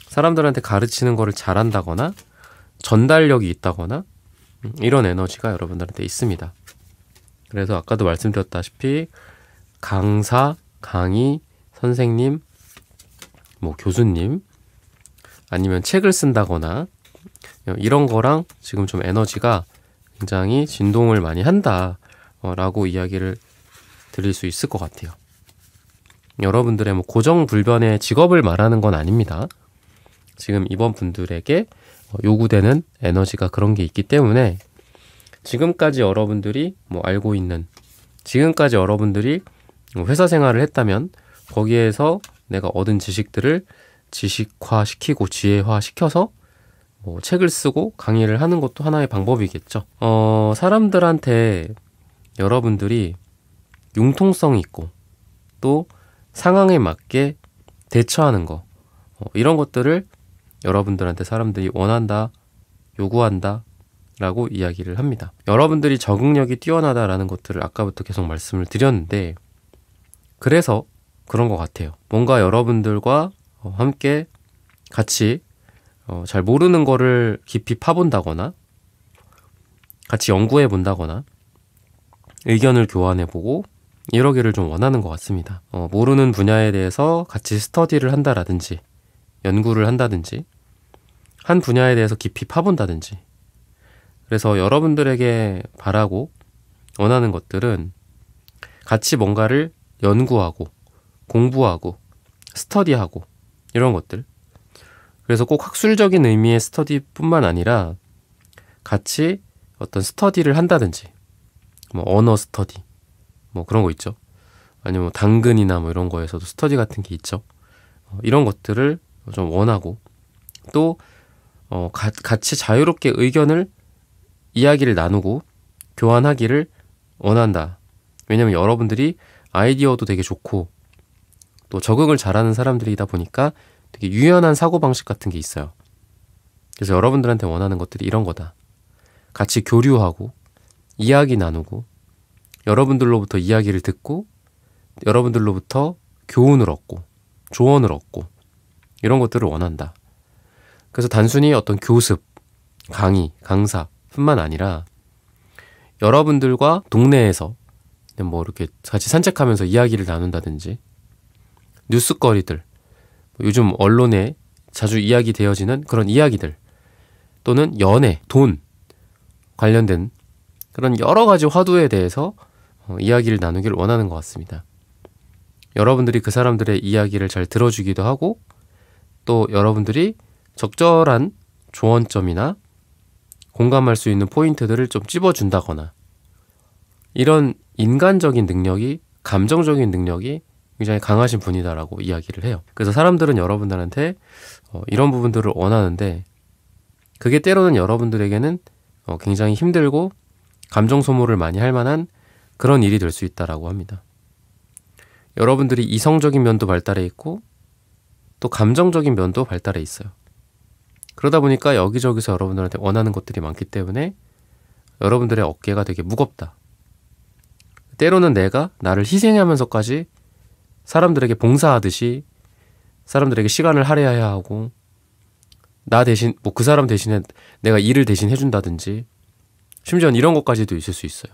사람들한테 가르치는 거를 잘한다거나 전달력이 있다거나 이런 에너지가 여러분들한테 있습니다. 그래서 아까도 말씀드렸다시피 강사, 강의, 선생님, 뭐 교수님 아니면 책을 쓴다거나 이런 거랑 지금 좀 에너지가 굉장히 진동을 많이 한다라고 이야기를 드릴 수 있을 것 같아요. 여러분들의 뭐 고정불변의 직업을 말하는 건 아닙니다. 지금 이번 분들에게 요구되는 에너지가 그런 게 있기 때문에 지금까지 여러분들이 뭐 알고 있는 지금까지 여러분들이 회사 생활을 했다면 거기에서 내가 얻은 지식들을 지식화시키고 지혜화시켜서 뭐 책을 쓰고 강의를 하는 것도 하나의 방법이겠죠. 사람들한테 여러분들이 융통성이 있고 또 상황에 맞게 대처하는 거 이런 것들을 여러분들한테 사람들이 원한다, 요구한다 라고 이야기를 합니다. 여러분들이 적응력이 뛰어나다라는 것들을 아까부터 계속 말씀을 드렸는데 그래서 그런 것 같아요. 뭔가 여러분들과 함께 같이 잘 모르는 거를 깊이 파본다거나 같이 연구해 본다거나 의견을 교환해보고 이러기를 좀 원하는 것 같습니다. 모르는 분야에 대해서 같이 스터디를 한다라든지 연구를 한다든지 한 분야에 대해서 깊이 파본다든지 그래서 여러분들에게 바라고 원하는 것들은 같이 뭔가를 연구하고 공부하고 스터디하고 이런 것들 그래서 꼭 학술적인 의미의 스터디뿐만 아니라 같이 어떤 스터디를 한다든지 뭐 언어 스터디 뭐 그런 거 있죠. 아니면 뭐 당근이나 뭐 이런 거에서도 스터디 같은 게 있죠. 이런 것들을 좀 원하고 또 같이 자유롭게 의견을 이야기를 나누고 교환하기를 원한다. 왜냐면 여러분들이 아이디어도 되게 좋고 또 적응을 잘하는 사람들이다 보니까 되게 유연한 사고방식 같은 게 있어요. 그래서 여러분들한테 원하는 것들이 이런 거다. 같이 교류하고 이야기 나누고 여러분들로부터 이야기를 듣고 여러분들로부터 교훈을 얻고 조언을 얻고 이런 것들을 원한다. 그래서 단순히 어떤 교습, 강의, 강사 뿐만 아니라 여러분들과 동네에서 뭐 이렇게 같이 산책하면서 이야기를 나눈다든지 뉴스거리들, 요즘 언론에 자주 이야기되어지는 그런 이야기들 또는 연애, 돈 관련된 그런 여러 가지 화두에 대해서 이야기를 나누기를 원하는 것 같습니다. 여러분들이 그 사람들의 이야기를 잘 들어주기도 하고 또 여러분들이 적절한 조언점이나 공감할 수 있는 포인트들을 좀 찝어준다거나 이런 인간적인 능력이 감정적인 능력이 굉장히 강하신 분이다라고 이야기를 해요. 그래서 사람들은 여러분들한테 이런 부분들을 원하는데 그게 때로는 여러분들에게는 굉장히 힘들고 감정 소모를 많이 할 만한 그런 일이 될 수 있다라고 합니다. 여러분들이 이성적인 면도 발달해 있고 또 감정적인 면도 발달해 있어요. 그러다 보니까 여기저기서 여러분들한테 원하는 것들이 많기 때문에 여러분들의 어깨가 되게 무겁다. 때로는 내가 나를 희생하면서까지 사람들에게 봉사하듯이 사람들에게 시간을 할애해야 하고 나 대신 뭐 그 사람 대신에 내가 일을 대신 해준다든지 심지어는 이런 것까지도 있을 수 있어요.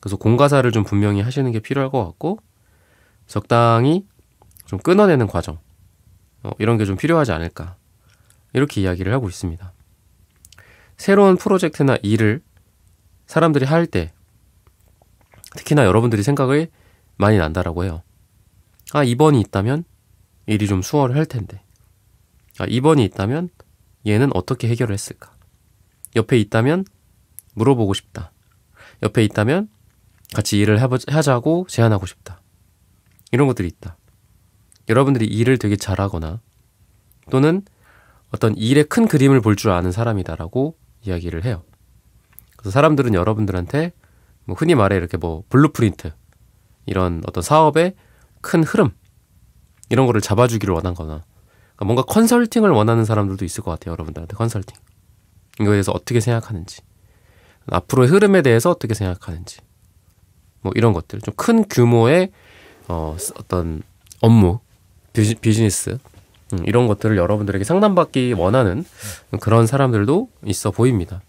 그래서 공과사를 좀 분명히 하시는 게 필요할 것 같고 적당히 좀 끊어내는 과정 이런 게 좀 필요하지 않을까 이렇게 이야기를 하고 있습니다. 새로운 프로젝트나 일을 사람들이 할 때 특히나 여러분들이 생각을 많이 난다라고 해요. 아, 2번이 있다면 일이 좀 수월할 텐데. 아, 2번이 있다면 얘는 어떻게 해결을 했을까? 옆에 있다면 물어보고 싶다. 옆에 있다면 같이 일을 하자고 제안하고 싶다. 이런 것들이 있다. 여러분들이 일을 되게 잘하거나 또는 어떤 일의 큰 그림을 볼 줄 아는 사람이다라고 이야기를 해요. 그래서 사람들은 여러분들한테 뭐 흔히 말해 이렇게 뭐 블루프린트, 이런 어떤 사업의 큰 흐름, 이런 거를 잡아주기를 원한거나, 그러니까 뭔가 컨설팅을 원하는 사람들도 있을 것 같아요. 여러분들한테 컨설팅, 이거에 대해서 어떻게 생각하는지, 앞으로의 흐름에 대해서 어떻게 생각하는지, 뭐 이런 것들, 좀 큰 규모의 어떤 업무, 비즈니스, 이런 것들을 여러분들에게 상담받기 원하는 그런 사람들도 있어 보입니다.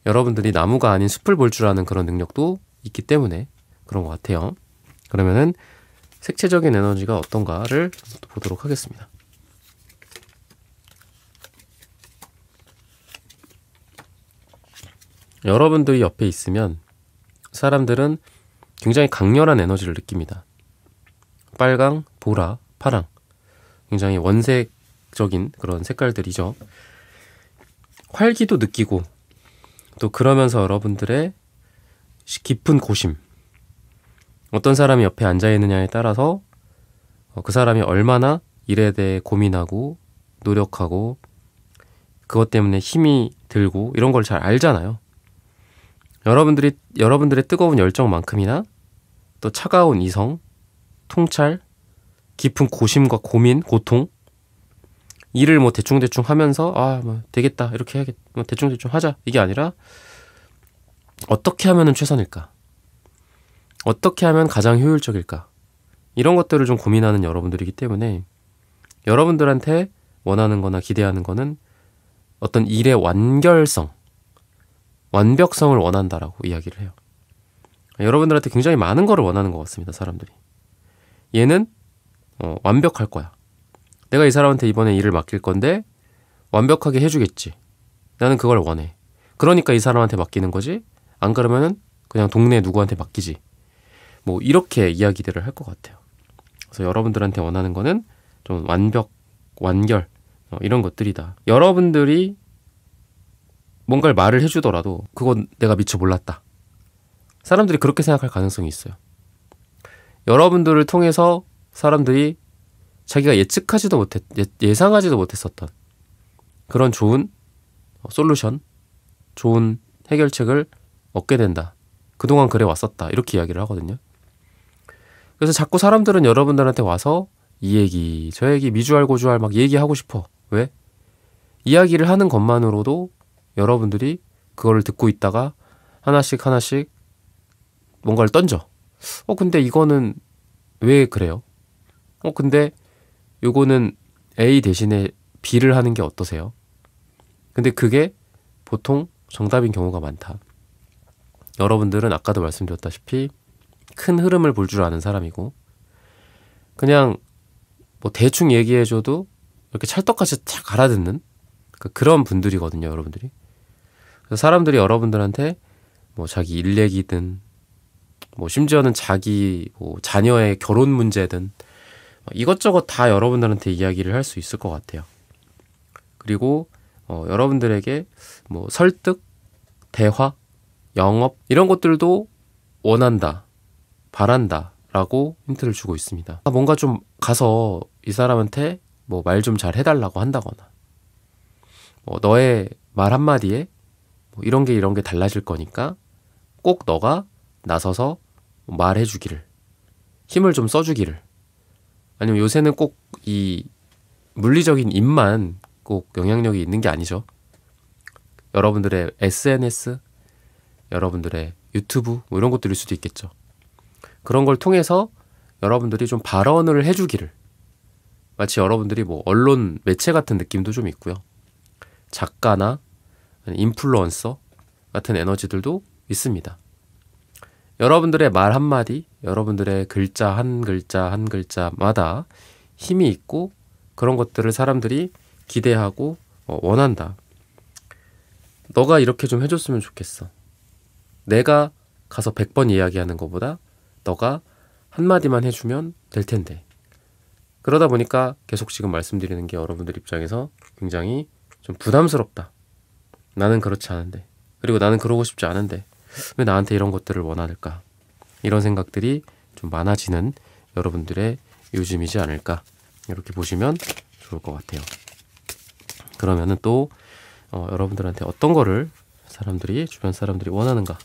여러분들이 나무가 아닌 숲을 볼 줄 아는 그런 능력도 있기 때문에 그런 것 같아요. 그러면은 색채적인 에너지가 어떤가를 보도록 하겠습니다. 여러분들이 옆에 있으면 사람들은 굉장히 강렬한 에너지를 느낍니다. 빨강, 보라, 파랑, 굉장히 원색적인 그런 색깔들이죠. 활기도 느끼고, 또 그러면서 여러분들의 깊은 고심, 어떤 사람이 옆에 앉아있느냐에 따라서 그 사람이 얼마나 일에 대해 고민하고 노력하고 그것 때문에 힘이 들고 이런 걸 잘 알잖아요. 여러분들의 뜨거운 열정만큼이나 또 차가운 이성, 통찰, 깊은 고심과 고민, 고통, 일을 뭐 대충대충 하면서 뭐 되겠다, 이렇게 해야겠다, 뭐 대충대충 하자, 이게 아니라 어떻게 하면 최선일까, 어떻게 하면 가장 효율적일까, 이런 것들을 좀 고민하는 여러분들이기 때문에 여러분들한테 원하는 거나 기대하는 거는 어떤 일의 완결성, 완벽성을 원한다라고 이야기를 해요. 여러분들한테 굉장히 많은 거를 원하는 것 같습니다. 사람들이. 얘는 완벽할 거야. 내가 이 사람한테 이번에 일을 맡길 건데 완벽하게 해주겠지. 나는 그걸 원해. 그러니까 이 사람한테 맡기는 거지. 안 그러면은 그냥 동네 누구한테 맡기지. 뭐 이렇게 이야기들을 할 것 같아요. 그래서 여러분들한테 원하는 거는 좀 완벽, 완결, 이런 것들이다. 여러분들이 뭔가를 말을 해주더라도 그건 내가 미처 몰랐다. 사람들이 그렇게 생각할 가능성이 있어요. 여러분들을 통해서 사람들이 자기가 예상하지도 못했었던 그런 좋은 솔루션, 좋은 해결책을 얻게 된다. 그동안 그래 왔었다. 이렇게 이야기를 하거든요. 그래서 자꾸 사람들은 여러분들한테 와서 이 얘기, 저 얘기, 미주알 고주알 막 얘기하고 싶어. 왜? 이야기를 하는 것만으로도 여러분들이 그거를 듣고 있다가 하나씩 뭔가를 던져. 근데 이거는 왜 그래요? 근데 요거는 A 대신에 B를 하는 게 어떠세요? 근데 그게 보통 정답인 경우가 많다. 여러분들은 아까도 말씀드렸다시피 큰 흐름을 볼 줄 아는 사람이고, 그냥 뭐 대충 얘기해줘도 이렇게 찰떡같이 탁 알아듣는 그런 분들이거든요. 여러분들이. 그래서 사람들이 여러분들한테 뭐 자기 일 얘기든 뭐 심지어는 자기 뭐 자녀의 결혼 문제든 이것저것 다 여러분들한테 이야기를 할 수 있을 것 같아요. 그리고 여러분들에게 뭐 설득, 대화, 영업 이런 것들도 원한다, 바란다 라고 힌트를 주고 있습니다. 뭔가 좀 가서 이 사람한테 뭐 말 좀 잘 해달라고 한다거나, 너의 말 한마디에 뭐 이런 게 달라질 거니까 꼭 너가 나서서 말해주기를, 힘을 좀 써주기를, 아니면 요새는 꼭 이 물리적인 힘만 꼭 영향력이 있는 게 아니죠. 여러분들의 SNS, 여러분들의 유튜브 뭐 이런 것들일 수도 있겠죠. 그런 걸 통해서 여러분들이 좀 발언을 해주기를, 마치 여러분들이 뭐 언론 매체 같은 느낌도 좀 있고요. 작가나 인플루언서 같은 에너지들도 있습니다. 여러분들의 말 한마디, 여러분들의 글자 한 글자마다 힘이 있고, 그런 것들을 사람들이 기대하고 원한다. 너가 이렇게 좀 해줬으면 좋겠어. 내가 가서 100번 이야기하는 것보다 너가 한마디만 해주면 될 텐데. 그러다 보니까 계속 지금 말씀드리는 게 여러분들 입장에서 굉장히 좀 부담스럽다. 나는 그렇지 않은데, 그리고 나는 그러고 싶지 않은데 왜 나한테 이런 것들을 원할까? 이런 생각들이 좀 많아지는 여러분들의 요즘이지 않을까, 이렇게 보시면 좋을 것 같아요. 그러면은 또 여러분들한테 어떤 거를 주변 사람들이 원하는가?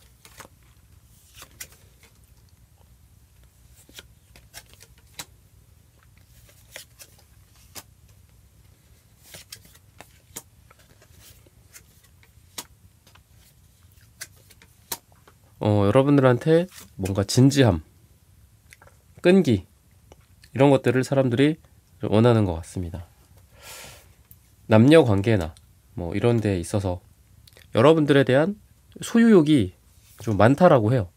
여러분들한테 뭔가 진지함, 끈기 이런 것들을 사람들이 원하는 것 같습니다. 남녀 관계나 뭐 이런 데 있어서 여러분들에 대한 소유욕이 좀 많다라고 해요.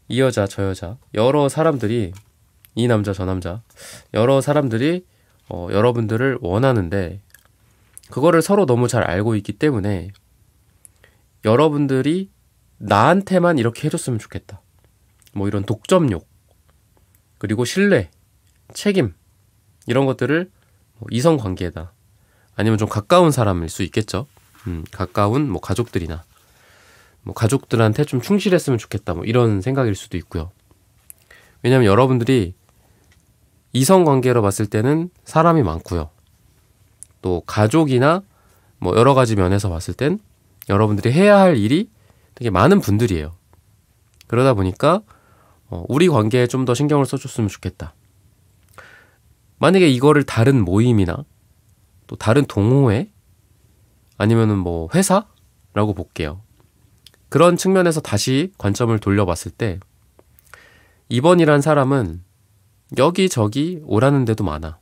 이 여자 저 여자 여러 사람들이, 이 남자 저 남자 여러 사람들이 여러분들을 원하는데, 그거를 서로 너무 잘 알고 있기 때문에 여러분들이 나한테만 이렇게 해줬으면 좋겠다, 뭐 이런 독점욕, 그리고 신뢰, 책임 이런 것들을 이성관계다, 아니면 좀 가까운 사람일 수 있겠죠. 가까운 뭐 가족들이나 뭐 가족들한테 좀 충실했으면 좋겠다, 뭐 이런 생각일 수도 있고요. 왜냐하면 여러분들이 이성관계로 봤을 때는 사람이 많고요. 또 가족이나 뭐 여러 가지 면에서 봤을 땐 여러분들이 해야 할 일이 되게 많은 분들이에요. 그러다 보니까 우리 관계에 좀 더 신경을 써줬으면 좋겠다. 만약에 이거를 다른 모임이나 또 다른 동호회 아니면은 뭐 회사라고 볼게요. 그런 측면에서 다시 관점을 돌려봤을 때 2번이란 사람은 여기저기 오라는 데도 많아.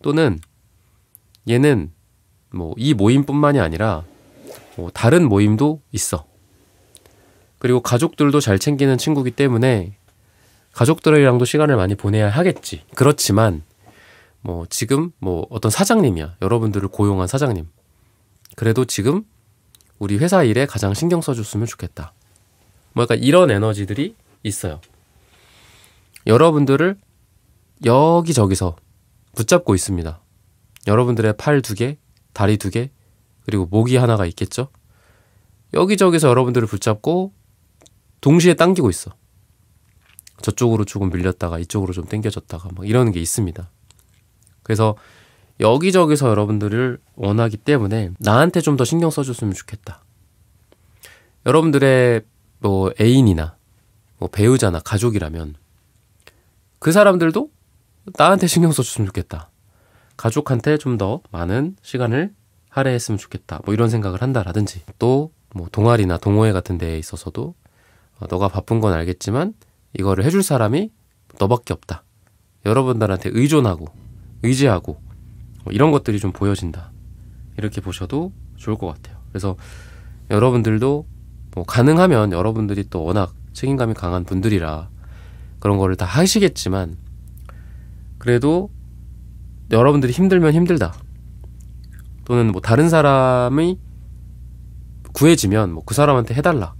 또는 얘는 뭐 이 모임뿐만이 아니라 뭐 다른 모임도 있어. 그리고 가족들도 잘 챙기는 친구기 때문에 가족들이랑도 시간을 많이 보내야 하겠지. 그렇지만 뭐 지금 뭐 어떤 사장님이야. 여러분들을 고용한 사장님. 그래도 지금 우리 회사 일에 가장 신경 써줬으면 좋겠다. 뭐 약간 이런 에너지들이 있어요. 여러분들을 여기저기서 붙잡고 있습니다. 여러분들의 팔 2개, 다리 2개, 그리고 목이 하나가 있겠죠? 여기저기서 여러분들을 붙잡고 동시에 당기고 있어. 저쪽으로 조금 밀렸다가 이쪽으로 좀 당겨졌다가 막 이러는 게 있습니다. 그래서 여기저기서 여러분들을 원하기 때문에 나한테 좀 더 신경 써줬으면 좋겠다. 여러분들의 뭐 애인이나 뭐 배우자나 가족이라면 그 사람들도 나한테 신경 써줬으면 좋겠다. 가족한테 좀 더 많은 시간을 할애했으면 좋겠다. 뭐 이런 생각을 한다라든지, 또 뭐 동아리나 동호회 같은 데에 있어서도 너가 바쁜 건 알겠지만 이거를 해줄 사람이 너밖에 없다. 여러분들한테 의존하고 의지하고 뭐 이런 것들이 좀 보여진다. 이렇게 보셔도 좋을 것 같아요. 그래서 여러분들도 뭐 가능하면, 여러분들이 또 워낙 책임감이 강한 분들이라 그런 거를 다 하시겠지만, 그래도 여러분들이 힘들면 힘들다, 또는 뭐 다른 사람이 구해지면 뭐 그 사람한테 해달라,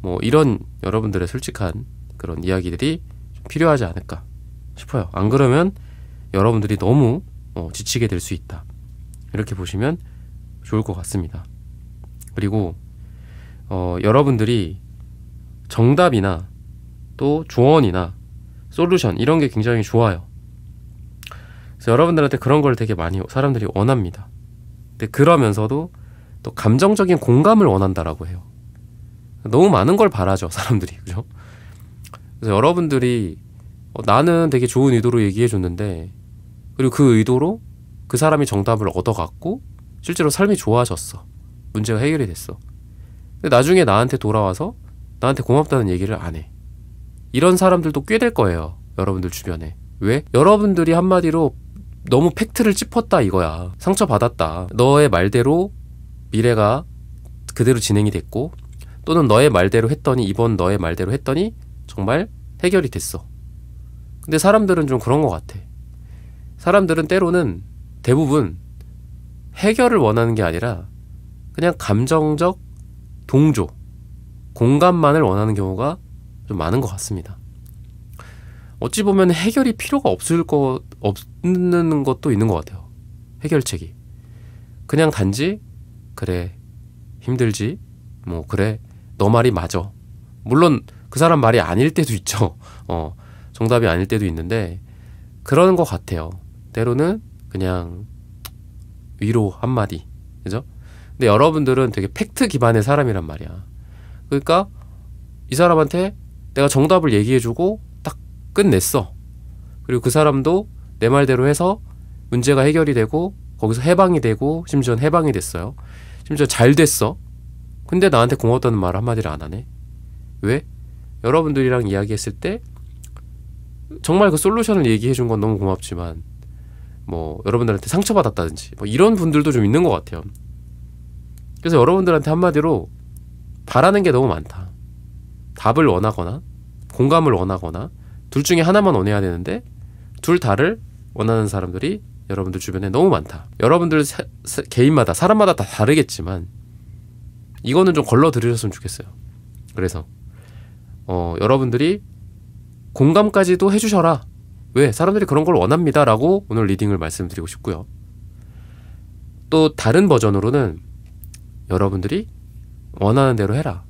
뭐 이런 여러분들의 솔직한 그런 이야기들이 좀 필요하지 않을까 싶어요. 안 그러면 여러분들이 너무 지치게 될 수 있다. 이렇게 보시면 좋을 것 같습니다. 그리고 여러분들이 정답이나 또 조언이나 솔루션 이런 게 굉장히 좋아요. 그래서 여러분들한테 그런 걸 되게 많이 사람들이 원합니다. 근데 그러면서도 또 감정적인 공감을 원한다라고 해요. 너무 많은 걸 바라죠, 사람들이. 그죠? 그래서 여러분들이 나는 되게 좋은 의도로 얘기해 줬는데, 그리고 그 의도로 그 사람이 정답을 얻어갔고 실제로 삶이 좋아졌어. 문제가 해결이 됐어. 근데 나중에 나한테 돌아와서 나한테 고맙다는 얘기를 안 해. 이런 사람들도 꽤 될 거예요, 여러분들 주변에. 왜? 여러분들이 한마디로 너무 팩트를 짚었다 이거야. 상처받았다. 너의 말대로 미래가 그대로 진행이 됐고, 또는 너의 말대로 했더니, 이번 너의 말대로 했더니 정말 해결이 됐어. 근데 사람들은 좀 그런 것 같아. 사람들은 때로는 대부분 해결을 원하는 게 아니라 그냥 감정적 동조, 공감만을 원하는 경우가 좀 많은 것 같습니다. 어찌 보면 해결이 필요가 없는 것도 있는 것 같아요. 해결책이. 그냥 단지 그래, 힘들지, 뭐 그래, 너 말이 맞아. 물론 그 사람 말이 아닐 때도 있죠. 정답이 아닐 때도 있는데 그러는 것 같아요. 때로는 그냥 위로 한마디, 그죠? 근데 여러분들은 되게 팩트 기반의 사람이란 말이야. 그러니까 이 사람한테 내가 정답을 얘기해주고 딱 끝냈어. 그리고 그 사람도 내 말대로 해서 문제가 해결이 되고 거기서 해방이 되고 심지어는 해방이 됐어요. 심지어 잘 됐어. 근데 나한테 고맙다는 말 한마디를 안 하네. 왜? 여러분들이랑 이야기했을 때 정말 그 솔루션을 얘기해준 건 너무 고맙지만 뭐 여러분들한테 상처받았다든지 뭐 이런 분들도 좀 있는 것 같아요. 그래서 여러분들한테 한마디로 바라는 게 너무 많다. 답을 원하거나 공감을 원하거나 둘 중에 하나만 원해야 되는데 둘 다를 원하는 사람들이 여러분들 주변에 너무 많다. 여러분들 개인마다 사람마다 다 다르겠지만 이거는 좀 걸러 들으셨으면 좋겠어요. 그래서 여러분들이 공감까지도 해주셔라. 왜? 사람들이 그런 걸 원합니다 라고 오늘 리딩을 말씀드리고 싶고요. 또 다른 버전으로는 여러분들이 원하는 대로 해라.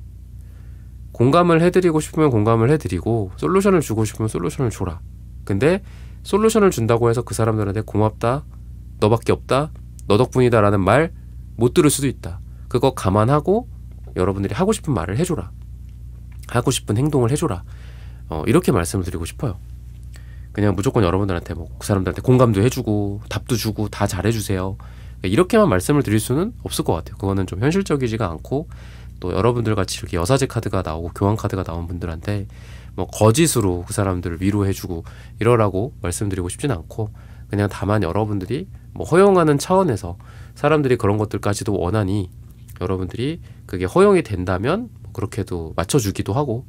공감을 해드리고 싶으면 공감을 해드리고 솔루션을 주고 싶으면 솔루션을 줘라. 근데 솔루션을 준다고 해서 그 사람들한테 고맙다, 너밖에 없다, 너 덕분이다 라는 말 못 들을 수도 있다. 그거 감안하고 여러분들이 하고 싶은 말을 해줘라. 하고 싶은 행동을 해줘라. 이렇게 말씀을 드리고 싶어요. 그냥 무조건 여러분들한테 뭐 그 사람들한테 공감도 해주고 답도 주고 다 잘해주세요. 이렇게만 말씀을 드릴 수는 없을 것 같아요. 그거는 좀 현실적이지가 않고 또 여러분들 같이 이렇게 여사제 카드가 나오고 교환 카드가 나온 분들한테 뭐 거짓으로 그 사람들을 위로해주고 이러라고 말씀드리고 싶진 않고 그냥 다만 여러분들이 뭐 허용하는 차원에서 사람들이 그런 것들까지도 원하니 여러분들이 그게 허용이 된다면 뭐 그렇게도 맞춰주기도 하고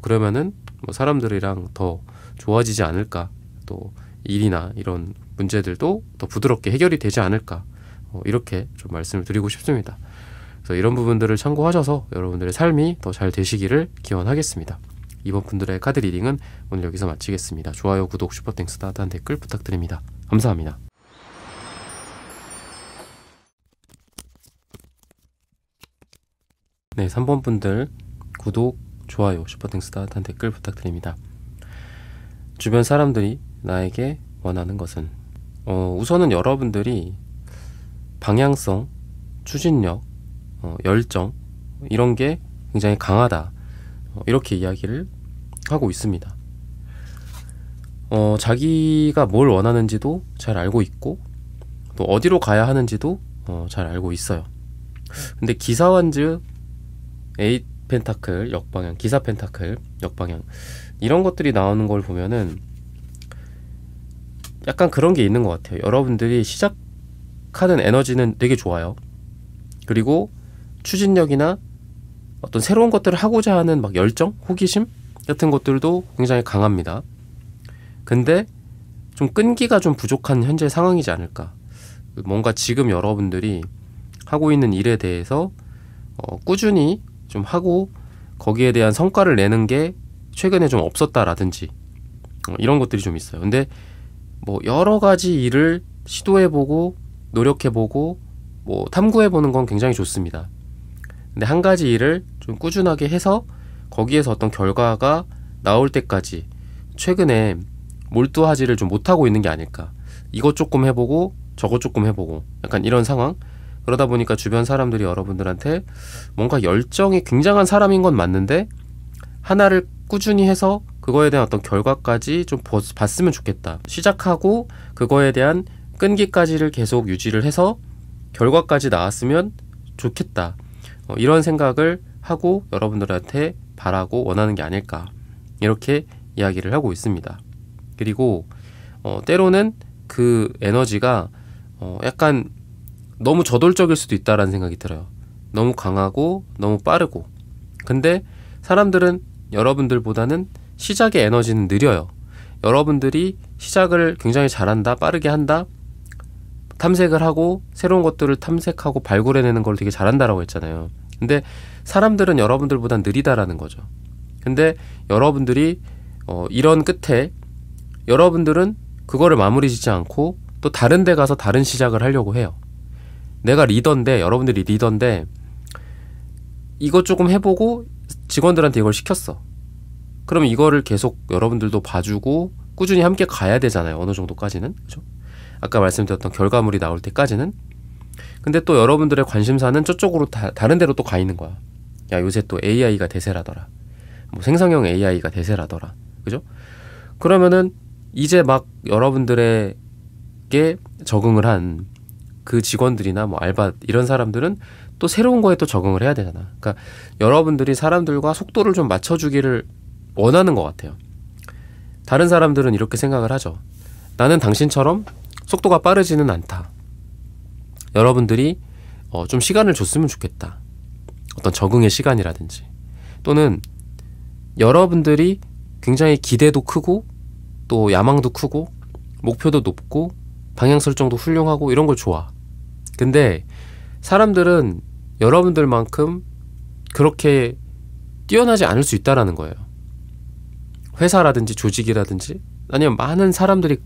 그러면은 뭐 사람들이랑 더 좋아지지 않을까, 또 일이나 이런 문제들도 더 부드럽게 해결이 되지 않을까, 이렇게 좀 말씀을 드리고 싶습니다. 그래서 이런 부분들을 참고하셔서 여러분들의 삶이 더 잘 되시기를 기원하겠습니다. 이번 분들의 카드 리딩은 오늘 여기서 마치겠습니다. 좋아요, 구독, 슈퍼땡스, 따뜻한 댓글 부탁드립니다. 감사합니다. 네, 3번 분들 구독, 좋아요, 슈퍼땡스, 따뜻한 댓글 부탁드립니다. 주변 사람들이 나에게 원하는 것은 우선은 여러분들이 방향성, 추진력, 열정 이런 게 굉장히 강하다, 이렇게 이야기를 하고 있습니다. 자기가 뭘 원하는지도 잘 알고 있고 또 어디로 가야 하는지도 잘 알고 있어요. 근데 기사완즈, 에잇 펜타클 역방향, 기사 펜타클 역방향 이런 것들이 나오는 걸 보면은 약간 그런 게 있는 것 같아요. 여러분들이 시작하는 에너지는 되게 좋아요. 그리고 추진력이나 어떤 새로운 것들을 하고자 하는 막 열정, 호기심 같은 것들도 굉장히 강합니다. 근데 좀 끈기가 좀 부족한 현재 상황이지 않을까. 뭔가 지금 여러분들이 하고 있는 일에 대해서 꾸준히 좀 하고 거기에 대한 성과를 내는 게 최근에 좀 없었다라든지 이런 것들이 좀 있어요. 근데 뭐 여러 가지 일을 시도해보고 노력해보고 뭐 탐구해보는 건 굉장히 좋습니다. 근데 한 가지 일을 좀 꾸준하게 해서 거기에서 어떤 결과가 나올 때까지 최근에 몰두하지를 좀 못하고 있는 게 아닐까. 이것 조금 해보고 저것 조금 해보고 약간 이런 상황. 그러다 보니까 주변 사람들이 여러분들한테 뭔가 열정이 굉장한 사람인 건 맞는데 하나를 꾸준히 해서 그거에 대한 어떤 결과까지 좀 봤으면 좋겠다. 시작하고 그거에 대한 끈기까지를 계속 유지를 해서 결과까지 나왔으면 좋겠다. 이런 생각을 하고 여러분들한테 바라고 원하는 게 아닐까. 이렇게 이야기를 하고 있습니다. 그리고 때로는 그 에너지가 약간 너무 저돌적일 수도 있다라는 생각이 들어요. 너무 강하고 너무 빠르고. 근데 사람들은 여러분들보다는 시작의 에너지는 느려요. 여러분들이 시작을 굉장히 잘한다, 빠르게 한다, 탐색을 하고 새로운 것들을 탐색하고 발굴해내는 걸 되게 잘한다라고 했잖아요. 근데 사람들은 여러분들보다 느리다라는 거죠. 근데 여러분들이 이런 끝에 여러분들은 그거를 마무리 짓지 않고 또 다른 데 가서 다른 시작을 하려고 해요. 내가 리더인데, 여러분들이 리더인데 이것 조금 해보고 직원들한테 이걸 시켰어. 그러면 이거를 계속 여러분들도 봐주고 꾸준히 함께 가야 되잖아요. 어느 정도까지는. 그죠? 아까 말씀드렸던 결과물이 나올 때까지는. 근데 또 여러분들의 관심사는 저쪽으로 다른 데로 또 가 있는 거야. 야, 요새 또 AI가 대세라더라. 뭐 생성형 AI가 대세라더라. 그죠? 그러면은 이제 막 여러분들에게 적응을 한 그 직원들이나 뭐 알바 이런 사람들은 또 새로운 거에 또 적응을 해야 되잖아. 그러니까 여러분들이 사람들과 속도를 좀 맞춰주기를 원하는 것 같아요. 다른 사람들은 이렇게 생각을 하죠. 나는 당신처럼 속도가 빠르지는 않다. 여러분들이 좀 시간을 줬으면 좋겠다. 어떤 적응의 시간이라든지, 또는 여러분들이 굉장히 기대도 크고 또 야망도 크고 목표도 높고 방향 설정도 훌륭하고 이런 걸 좋아. 근데 사람들은 여러분들만큼 그렇게 뛰어나지 않을 수 있다라는 거예요. 회사라든지 조직이라든지 아니면 많은 사람들이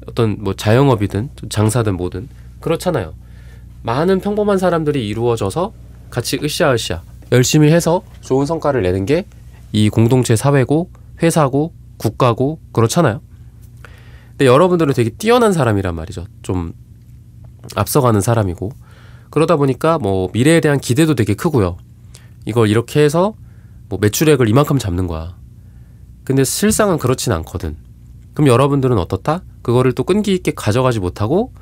어떤 뭐 자영업이든 장사든 뭐든 그렇잖아요. 많은 평범한 사람들이 이루어져서 같이 으쌰으쌰 열심히 해서 좋은 성과를 내는 게 이 공동체 사회고 회사고 국가고 그렇잖아요. 근데 여러분들은 되게 뛰어난 사람이란 말이죠. 좀 앞서가는 사람이고, 그러다 보니까 뭐 미래에 대한 기대도 되게 크고요. 이걸 이렇게 해서 뭐 매출액을 이만큼 잡는 거야. 근데 실상은 그렇진 않거든. 그럼 여러분들은 어떻다? 그거를 또 끈기 있게 가져가지 못하고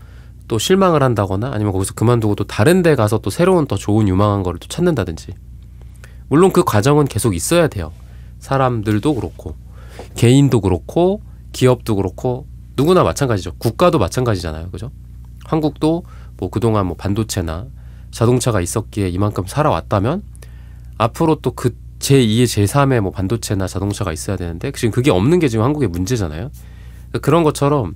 또 실망을 한다거나 아니면 거기서 그만두고 또 다른 데 가서 또 새로운 더 좋은 유망한 거를 또 찾는다든지. 물론 그 과정은 계속 있어야 돼요. 사람들도 그렇고 개인도 그렇고 기업도 그렇고 누구나 마찬가지죠. 국가도 마찬가지잖아요. 그죠? 한국도 뭐 그동안 뭐 반도체나 자동차가 있었기에 이만큼 살아왔다면 앞으로 또 그 제2의 제3의 뭐 반도체나 자동차가 있어야 되는데 지금 그게 없는 게 지금 한국의 문제잖아요. 그런 것처럼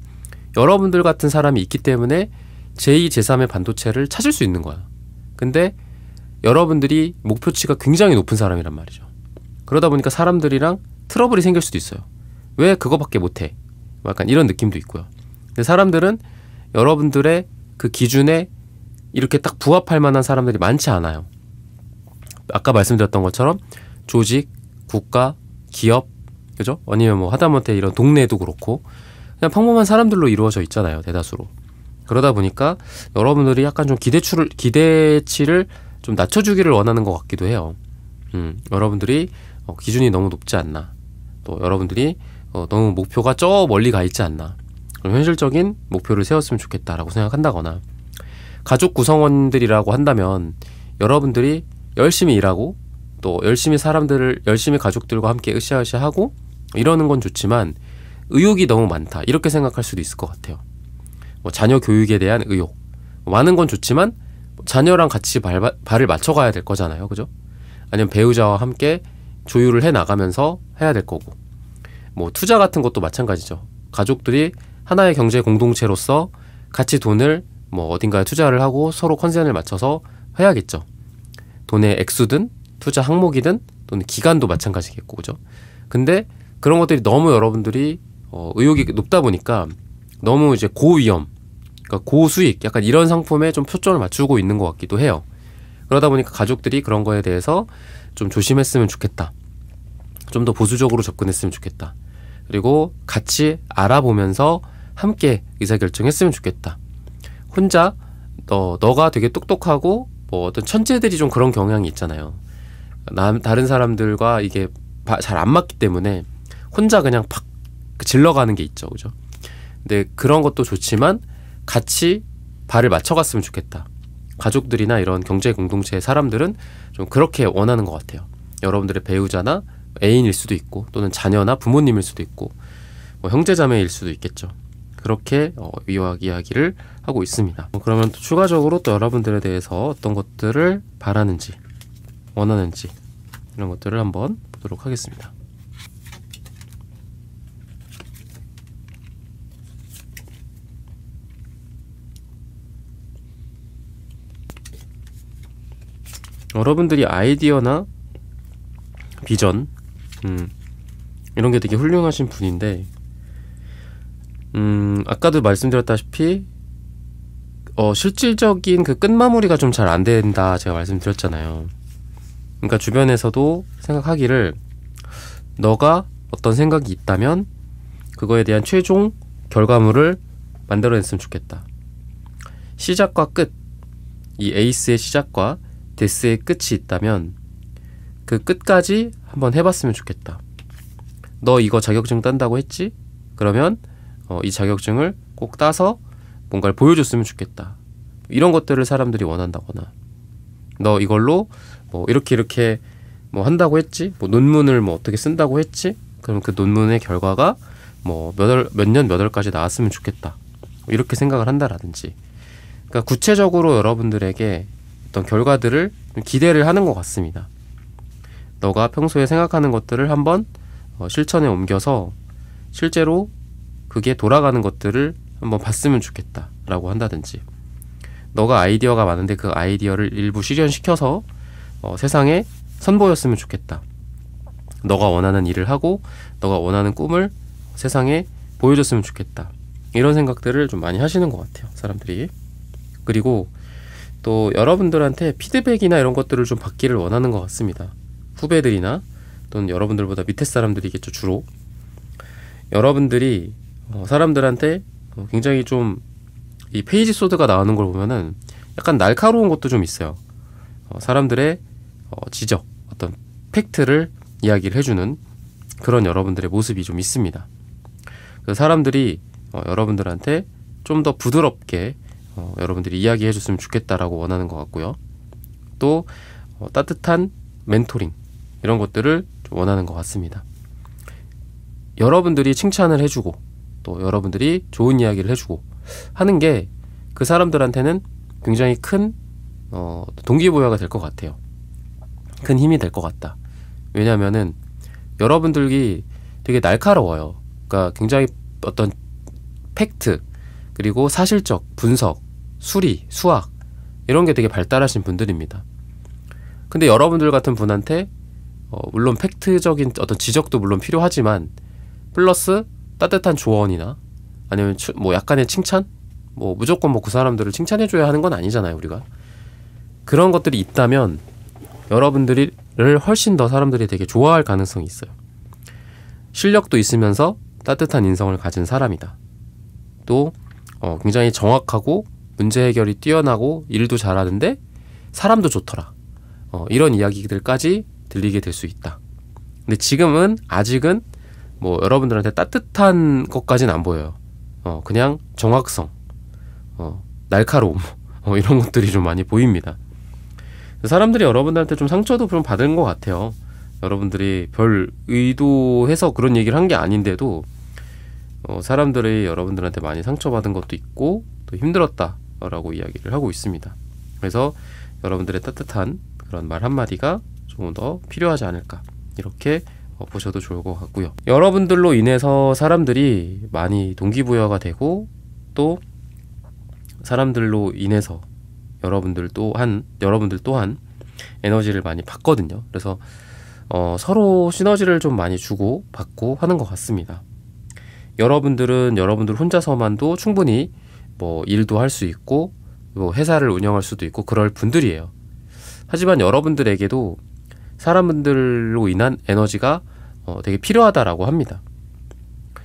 여러분들 같은 사람이 있기 때문에 제2, 제3의 반도체를 찾을 수 있는 거야. 근데 여러분들이 목표치가 굉장히 높은 사람이란 말이죠. 그러다 보니까 사람들이랑 트러블이 생길 수도 있어요. 왜 그거밖에 못해? 약간 이런 느낌도 있고요. 근데 사람들은 여러분들의 그 기준에 이렇게 딱 부합할 만한 사람들이 많지 않아요. 아까 말씀드렸던 것처럼 조직, 국가, 기업, 그죠? 아니면 뭐 하다못해 이런 동네도 그렇고 그냥 평범한 사람들로 이루어져 있잖아요. 대다수로. 그러다 보니까 여러분들이 약간 좀 기대치를 좀 낮춰주기를 원하는 것 같기도 해요. 여러분들이 기준이 너무 높지 않나. 또 여러분들이 너무 목표가 저 멀리 가 있지 않나. 그럼 현실적인 목표를 세웠으면 좋겠다라고 생각한다거나, 가족 구성원들이라고 한다면 여러분들이 열심히 일하고 또 열심히 가족들과 함께 으쌰으쌰하고 이러는 건 좋지만 의욕이 너무 많다 이렇게 생각할 수도 있을 것 같아요. 뭐 자녀 교육에 대한 의욕 많은 건 좋지만 자녀랑 같이 발을 맞춰가야 될 거잖아요. 그죠? 아니면 배우자와 함께 조율을 해 나가면서 해야 될 거고, 뭐 투자 같은 것도 마찬가지죠. 가족들이 하나의 경제 공동체로서 같이 돈을 뭐 어딘가에 투자를 하고 서로 컨센을 맞춰서 해야겠죠. 돈의 액수든 투자 항목이든 또는 기간도 마찬가지겠고, 그죠? 근데 그런 것들이 너무 여러분들이 의욕이 높다 보니까 너무 이제 고위험, 그러니까 고수익, 약간 이런 상품에 좀 초점을 맞추고 있는 것 같기도 해요. 그러다 보니까 가족들이 그런 거에 대해서 좀 조심했으면 좋겠다. 좀 더 보수적으로 접근했으면 좋겠다. 그리고 같이 알아보면서 함께 의사결정했으면 좋겠다. 혼자 너가 되게 똑똑하고 뭐 어떤 천재들이 좀 그런 경향이 있잖아요. 다른 사람들과 이게 잘 안 맞기 때문에 혼자 그냥 팍 질러가는 게 있죠. 그죠? 근데 그런 것도 좋지만 같이 발을 맞춰갔으면 좋겠다. 가족들이나 이런 경제 공동체의 사람들은 좀 그렇게 원하는 것 같아요. 여러분들의 배우자나 애인일 수도 있고 또는 자녀나 부모님일 수도 있고 뭐 형제자매일 수도 있겠죠. 그렇게 이야기를 하고 있습니다. 그러면 또 추가적으로 또 여러분들에 대해서 어떤 것들을 바라는지 원하는지 이런 것들을 한번 보도록 하겠습니다. 여러분들이 아이디어나 비전 이런 게 되게 훌륭하신 분인데 아까도 말씀드렸다시피 실질적인 그 끝마무리가 좀 잘 안 된다 제가 말씀드렸잖아요. 그러니까 주변에서도 생각하기를 너가 어떤 생각이 있다면 그거에 대한 최종 결과물을 만들어냈으면 좋겠다. 시작과 끝 이 에이스의 시작과 데스의 끝이 있다면 그 끝까지 한번 해봤으면 좋겠다. 너 이거 자격증 딴다고 했지? 그러면 이 자격증을 꼭 따서 뭔가를 보여줬으면 좋겠다. 이런 것들을 사람들이 원한다거나, 너 이걸로 뭐 이렇게 뭐 한다고 했지? 뭐 논문을 뭐 어떻게 쓴다고 했지? 그럼 그 논문의 결과가 뭐 몇 년 몇 월까지 나왔으면 좋겠다. 이렇게 생각을 한다라든지. 그러니까 구체적으로 여러분들에게 어떤 결과들을 기대를 하는 것 같습니다. 너가 평소에 생각하는 것들을 한번 실천에 옮겨서 실제로 그게 돌아가는 것들을 한번 봤으면 좋겠다 라고 한다든지, 너가 아이디어가 많은데 그 아이디어를 일부 실현시켜서 세상에 선보였으면 좋겠다. 너가 원하는 일을 하고 너가 원하는 꿈을 세상에 보여줬으면 좋겠다. 이런 생각들을 좀 많이 하시는 것 같아요, 사람들이. 그리고 또 여러분들한테 피드백이나 이런 것들을 좀 받기를 원하는 것 같습니다. 후배들이나 또는 여러분들보다 밑에 사람들이겠죠, 주로. 여러분들이 사람들한테 굉장히 좀 이 페이지 소드가 나오는 걸 보면은 약간 날카로운 것도 좀 있어요. 사람들의 지적, 어떤 팩트를 이야기를 해주는 그런 여러분들의 모습이 좀 있습니다. 그래서 사람들이 여러분들한테 좀 더 부드럽게 여러분들이 이야기해 줬으면 좋겠다라고 원하는 것 같고요. 또 따뜻한 멘토링, 이런 것들을 좀 원하는 것 같습니다. 여러분들이 칭찬을 해주고 또 여러분들이 좋은 이야기를 해주고 하는 게 그 사람들한테는 굉장히 큰 동기부여가 될 것 같아요. 큰 힘이 될 것 같다. 왜냐하면은 여러분들이 되게 날카로워요. 그러니까 굉장히 어떤 팩트, 그리고 사실적 분석, 수리, 수학, 이런 게 되게 발달하신 분들입니다. 근데 여러분들 같은 분한테 물론 팩트적인 어떤 지적도 물론 필요하지만 플러스 따뜻한 조언이나 아니면 뭐 약간의 칭찬? 뭐 무조건 뭐 그 사람들을 칭찬해줘야 하는 건 아니잖아요, 우리가. 그런 것들이 있다면 여러분들을 훨씬 더 사람들이 되게 좋아할 가능성이 있어요. 실력도 있으면서 따뜻한 인성을 가진 사람이다. 또 굉장히 정확하고 문제 해결이 뛰어나고 일도 잘하는데 사람도 좋더라. 이런 이야기들까지 들리게 될 수 있다. 근데 지금은 아직은 뭐 여러분들한테 따뜻한 것까지는 안 보여요. 그냥 정확성, 날카로움, 이런 것들이 좀 많이 보입니다. 사람들이 여러분들한테 좀 상처도 좀 받은 것 같아요. 여러분들이 별 의도해서 그런 얘기를 한 게 아닌데도 사람들이 여러분들한테 많이 상처받은 것도 있고 또 힘들었다라고 이야기를 하고 있습니다. 그래서 여러분들의 따뜻한 그런 말 한마디가 조금 더 필요하지 않을까, 이렇게 보셔도 좋을 것 같고요. 여러분들로 인해서 사람들이 많이 동기부여가 되고 또 사람들로 인해서 여러분들 또한 에너지를 많이 받거든요. 그래서 서로 시너지를 좀 많이 주고 받고 하는 것 같습니다. 여러분들 혼자서만도 충분히 뭐 일도 할 수 있고 뭐 회사를 운영할 수도 있고 그럴 분들이에요. 하지만 여러분들에게도 사람들로 인한 에너지가 되게 필요하다라고 합니다.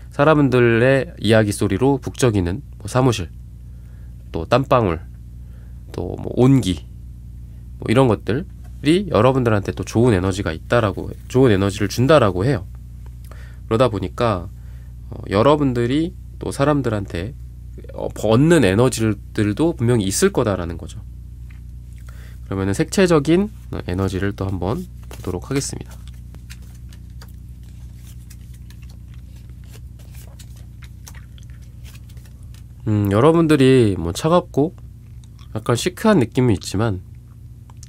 사람들의 이야기 소리로 북적이는 뭐 사무실, 또 땀방울, 또 뭐 온기, 뭐 이런 것들이 여러분들한테 또 좋은 에너지를 준다라고 해요. 그러다 보니까 여러분들이 또 사람들한테 얻는 에너지들도 분명히 있을 거다라는 거죠. 그러면은 색채적인 에너지를 또 한번 보도록 하겠습니다. 여러분들이 뭐 차갑고 약간 시크한 느낌이 있지만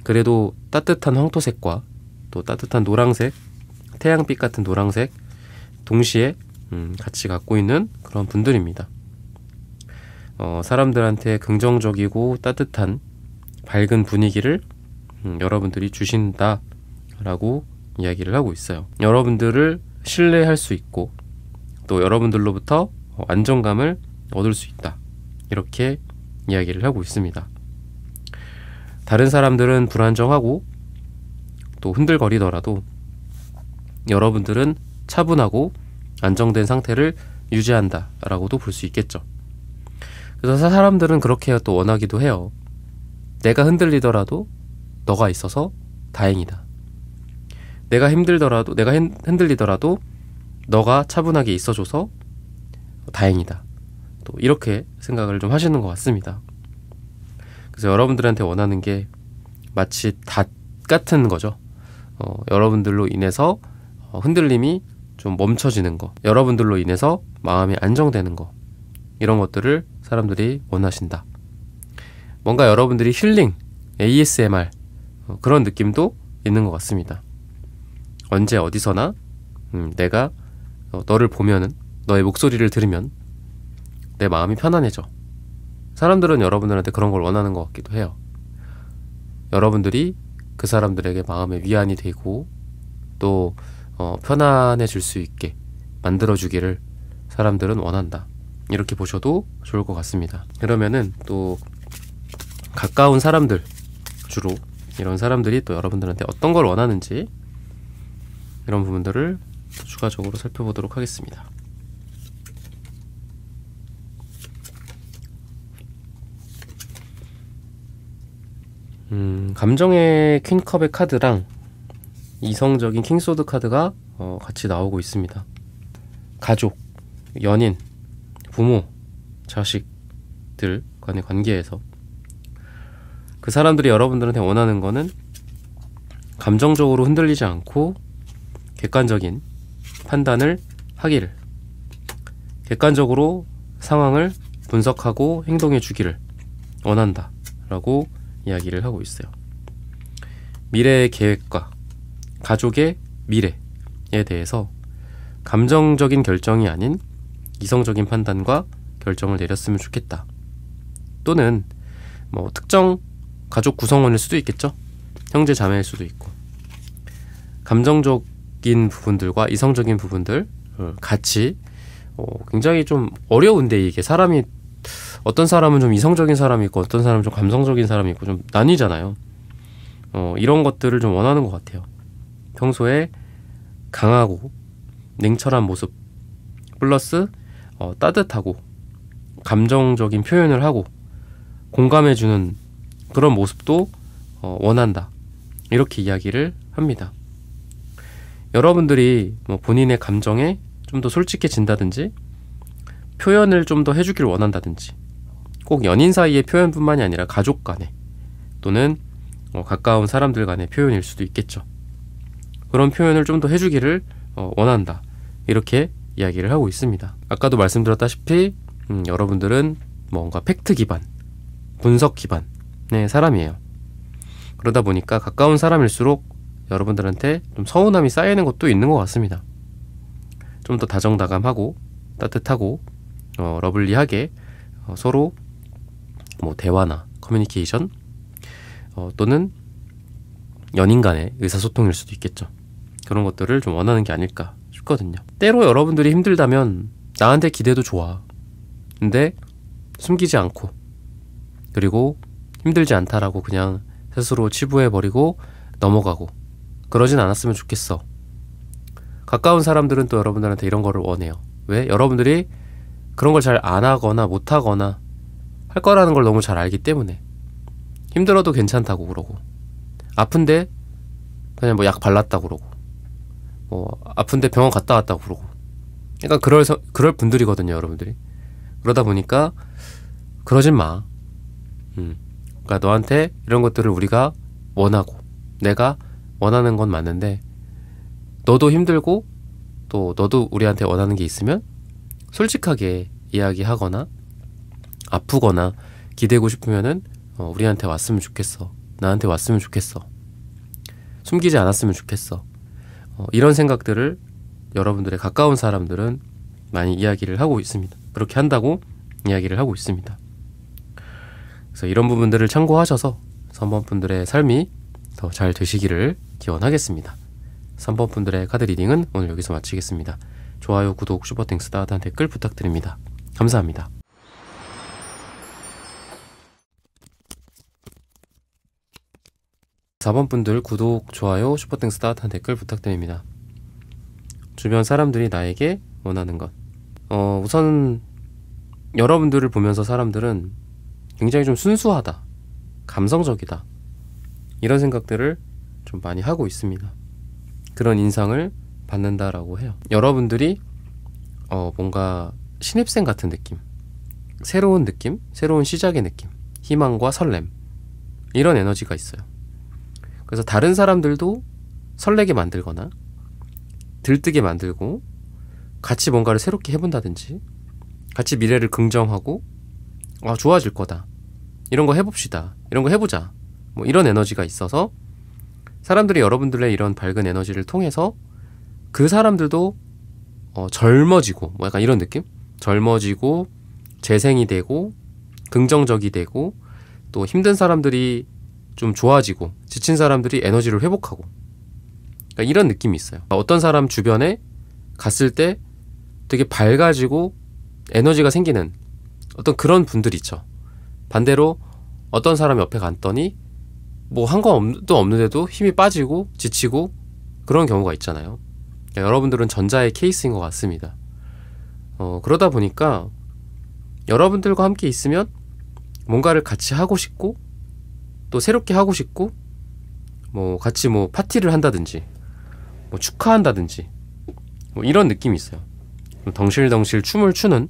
그래도 따뜻한 황토색과 또 따뜻한 노란색, 태양빛 같은 노란색 동시에 같이 갖고 있는 그런 분들입니다. 사람들한테 긍정적이고 따뜻한 밝은 분위기를 여러분들이 주신다라고 이야기를 하고 있어요. 여러분들을 신뢰할 수 있고 또 여러분들로부터 안정감을 얻을 수 있다, 이렇게 이야기를 하고 있습니다. 다른 사람들은 불안정하고 또 흔들거리더라도 여러분들은 차분하고 안정된 상태를 유지한다 라고도 볼 수 있겠죠. 그래서 사람들은 그렇게 또 원하기도 해요. 내가 흔들리더라도 너가 있어서 다행이다. 내가 힘들더라도, 내가 흔들리더라도 너가 차분하게 있어줘서 다행이다. 또 이렇게 생각을 좀 하시는 것 같습니다. 그래서 여러분들한테 원하는 게 마치 닷 같은 거죠. 여러분들로 인해서 흔들림이 좀 멈춰지는 거, 여러분들로 인해서 마음이 안정되는 거, 이런 것들을 사람들이 원하신다. 뭔가 여러분들이 힐링, ASMR 그런 느낌도 있는 것 같습니다. 언제 어디서나 내가 너를 보면은, 너의 목소리를 들으면 내 마음이 편안해져. 사람들은 여러분들한테 그런 걸 원하는 것 같기도 해요. 여러분들이 그 사람들에게 마음의 위안이 되고 또 편안해질 수 있게 만들어주기를 사람들은 원한다. 이렇게 보셔도 좋을 것 같습니다. 그러면은 또 가까운 사람들, 주로 이런 사람들이 또 여러분들한테 어떤 걸 원하는지, 이런 부분들을 추가적으로 살펴보도록 하겠습니다. 감정의 퀸컵의 카드랑 이성적인 킹소드 카드가 같이 나오고 있습니다. 가족, 연인, 부모, 자식들 간의 관계에서 그 사람들이 여러분들한테 원하는 거는 감정적으로 흔들리지 않고 객관적인 판단을 하기를, 객관적으로 상황을 분석하고 행동해 주기를 원한다 라고 이야기를 하고 있어요. 미래의 계획과 가족의 미래에 대해서 감정적인 결정이 아닌 이성적인 판단과 결정을 내렸으면 좋겠다. 또는 뭐 특정 가족 구성원일 수도 있겠죠. 형제 자매일 수도 있고, 감정적인 부분들과 이성적인 부분들 같이 굉장히 좀 어려운데, 이게 사람이, 어떤 사람은 좀 이성적인 사람이 있고 어떤 사람은 좀 감성적인 사람이 있고 좀 나뉘잖아요. 이런 것들을 좀 원하는 것 같아요. 평소에 강하고 냉철한 모습 플러스 따뜻하고 감정적인 표현을 하고 공감해주는 그런 모습도 원한다. 이렇게 이야기를 합니다. 여러분들이 뭐 본인의 감정에 좀 더 솔직해진다든지 표현을 좀 더 해주길 원한다든지, 꼭 연인 사이의 표현뿐만이 아니라 가족 간에 또는 가까운 사람들 간의 표현일 수도 있겠죠. 그런 표현을 좀 더 해주기를 원한다. 이렇게 이야기를 하고 있습니다. 아까도 말씀드렸다시피 여러분들은 뭔가 팩트 기반, 분석 기반의 사람이에요. 그러다 보니까 가까운 사람일수록 여러분들한테 좀 서운함이 쌓이는 것도 있는 것 같습니다. 좀 더 다정다감하고 따뜻하고 러블리하게 서로 뭐 대화나 커뮤니케이션 또는 연인 간의 의사소통일 수도 있겠죠. 그런 것들을 좀 원하는 게 아닐까 싶거든요. 때로 여러분들이 힘들다면 나한테 기대도 좋아. 근데 숨기지 않고, 그리고 힘들지 않다라고 그냥 스스로 치부해버리고 넘어가고 그러진 않았으면 좋겠어. 가까운 사람들은 또 여러분들한테 이런 거를 원해요. 왜? 여러분들이 그런 걸 잘 안 하거나 못 하거나 할 거라는 걸 너무 잘 알기 때문에 힘들어도 괜찮다고 그러고, 아픈데 그냥 뭐 약 발랐다고 그러고, 뭐 아픈데 병원 갔다 왔다고 그러고, 그러니까 그럴 분들이거든요, 여러분들이. 그러다 보니까 그러진 마. 그러니까 너한테 이런 것들을 우리가 원하고 내가 원하는 건 맞는데, 너도 힘들고 또 너도 우리한테 원하는 게 있으면 솔직하게 이야기하거나 아프거나 기대고 싶으면은 우리한테 왔으면 좋겠어. 나한테 왔으면 좋겠어. 숨기지 않았으면 좋겠어. 이런 생각들을 여러분들의 가까운 사람들은 많이 이야기를 하고 있습니다. 그렇게 한다고 이야기를 하고 있습니다. 그래서 이런 부분들을 참고하셔서 3번 분들의 삶이 더 잘 되시기를 기원하겠습니다. 3번 분들의 카드 리딩은 오늘 여기서 마치겠습니다. 좋아요, 구독, 슈퍼땡스, 따뜻한 댓글 부탁드립니다. 감사합니다. (4번) 분들 구독, 좋아요, 슈퍼땡스, 따뜻한 댓글 부탁드립니다. 주변 사람들이 나에게 원하는 것. 우선 여러분들을 보면서 사람들은 굉장히 좀 순수하다, 감성적이다. 이런 생각들을 좀 많이 하고 있습니다. 그런 인상을 받는다라고 해요. 여러분들이 뭔가 신입생 같은 느낌, 새로운 느낌, 새로운 시작의 느낌, 희망과 설렘, 이런 에너지가 있어요. 그래서 다른 사람들도 설레게 만들거나 들뜨게 만들고 같이 뭔가를 새롭게 해본다든지 같이 미래를 긍정하고 좋아질 거다, 이런 거 해봅시다, 이런 거 해보자, 뭐 이런 에너지가 있어서 사람들이 여러분들의 이런 밝은 에너지를 통해서 그 사람들도 젊어지고, 뭐 약간 이런 느낌? 젊어지고 재생이 되고 긍정적이 되고, 또 힘든 사람들이 좀 좋아지고 지친 사람들이 에너지를 회복하고, 그러니까 이런 느낌이 있어요. 어떤 사람 주변에 갔을 때 되게 밝아지고 에너지가 생기는 어떤 그런 분들 있죠. 반대로 어떤 사람 옆에 갔더니 뭐 한 것도 없는데도 힘이 빠지고 지치고 그런 경우가 있잖아요. 그러니까 여러분들은 전자의 케이스인 것 같습니다. 그러다 보니까 여러분들과 함께 있으면 뭔가를 같이 하고 싶고 또 새롭게 하고 싶고, 뭐 같이 뭐 파티를 한다든지 뭐 축하한다든지 뭐 이런 느낌이 있어요. 덩실덩실 춤을 추는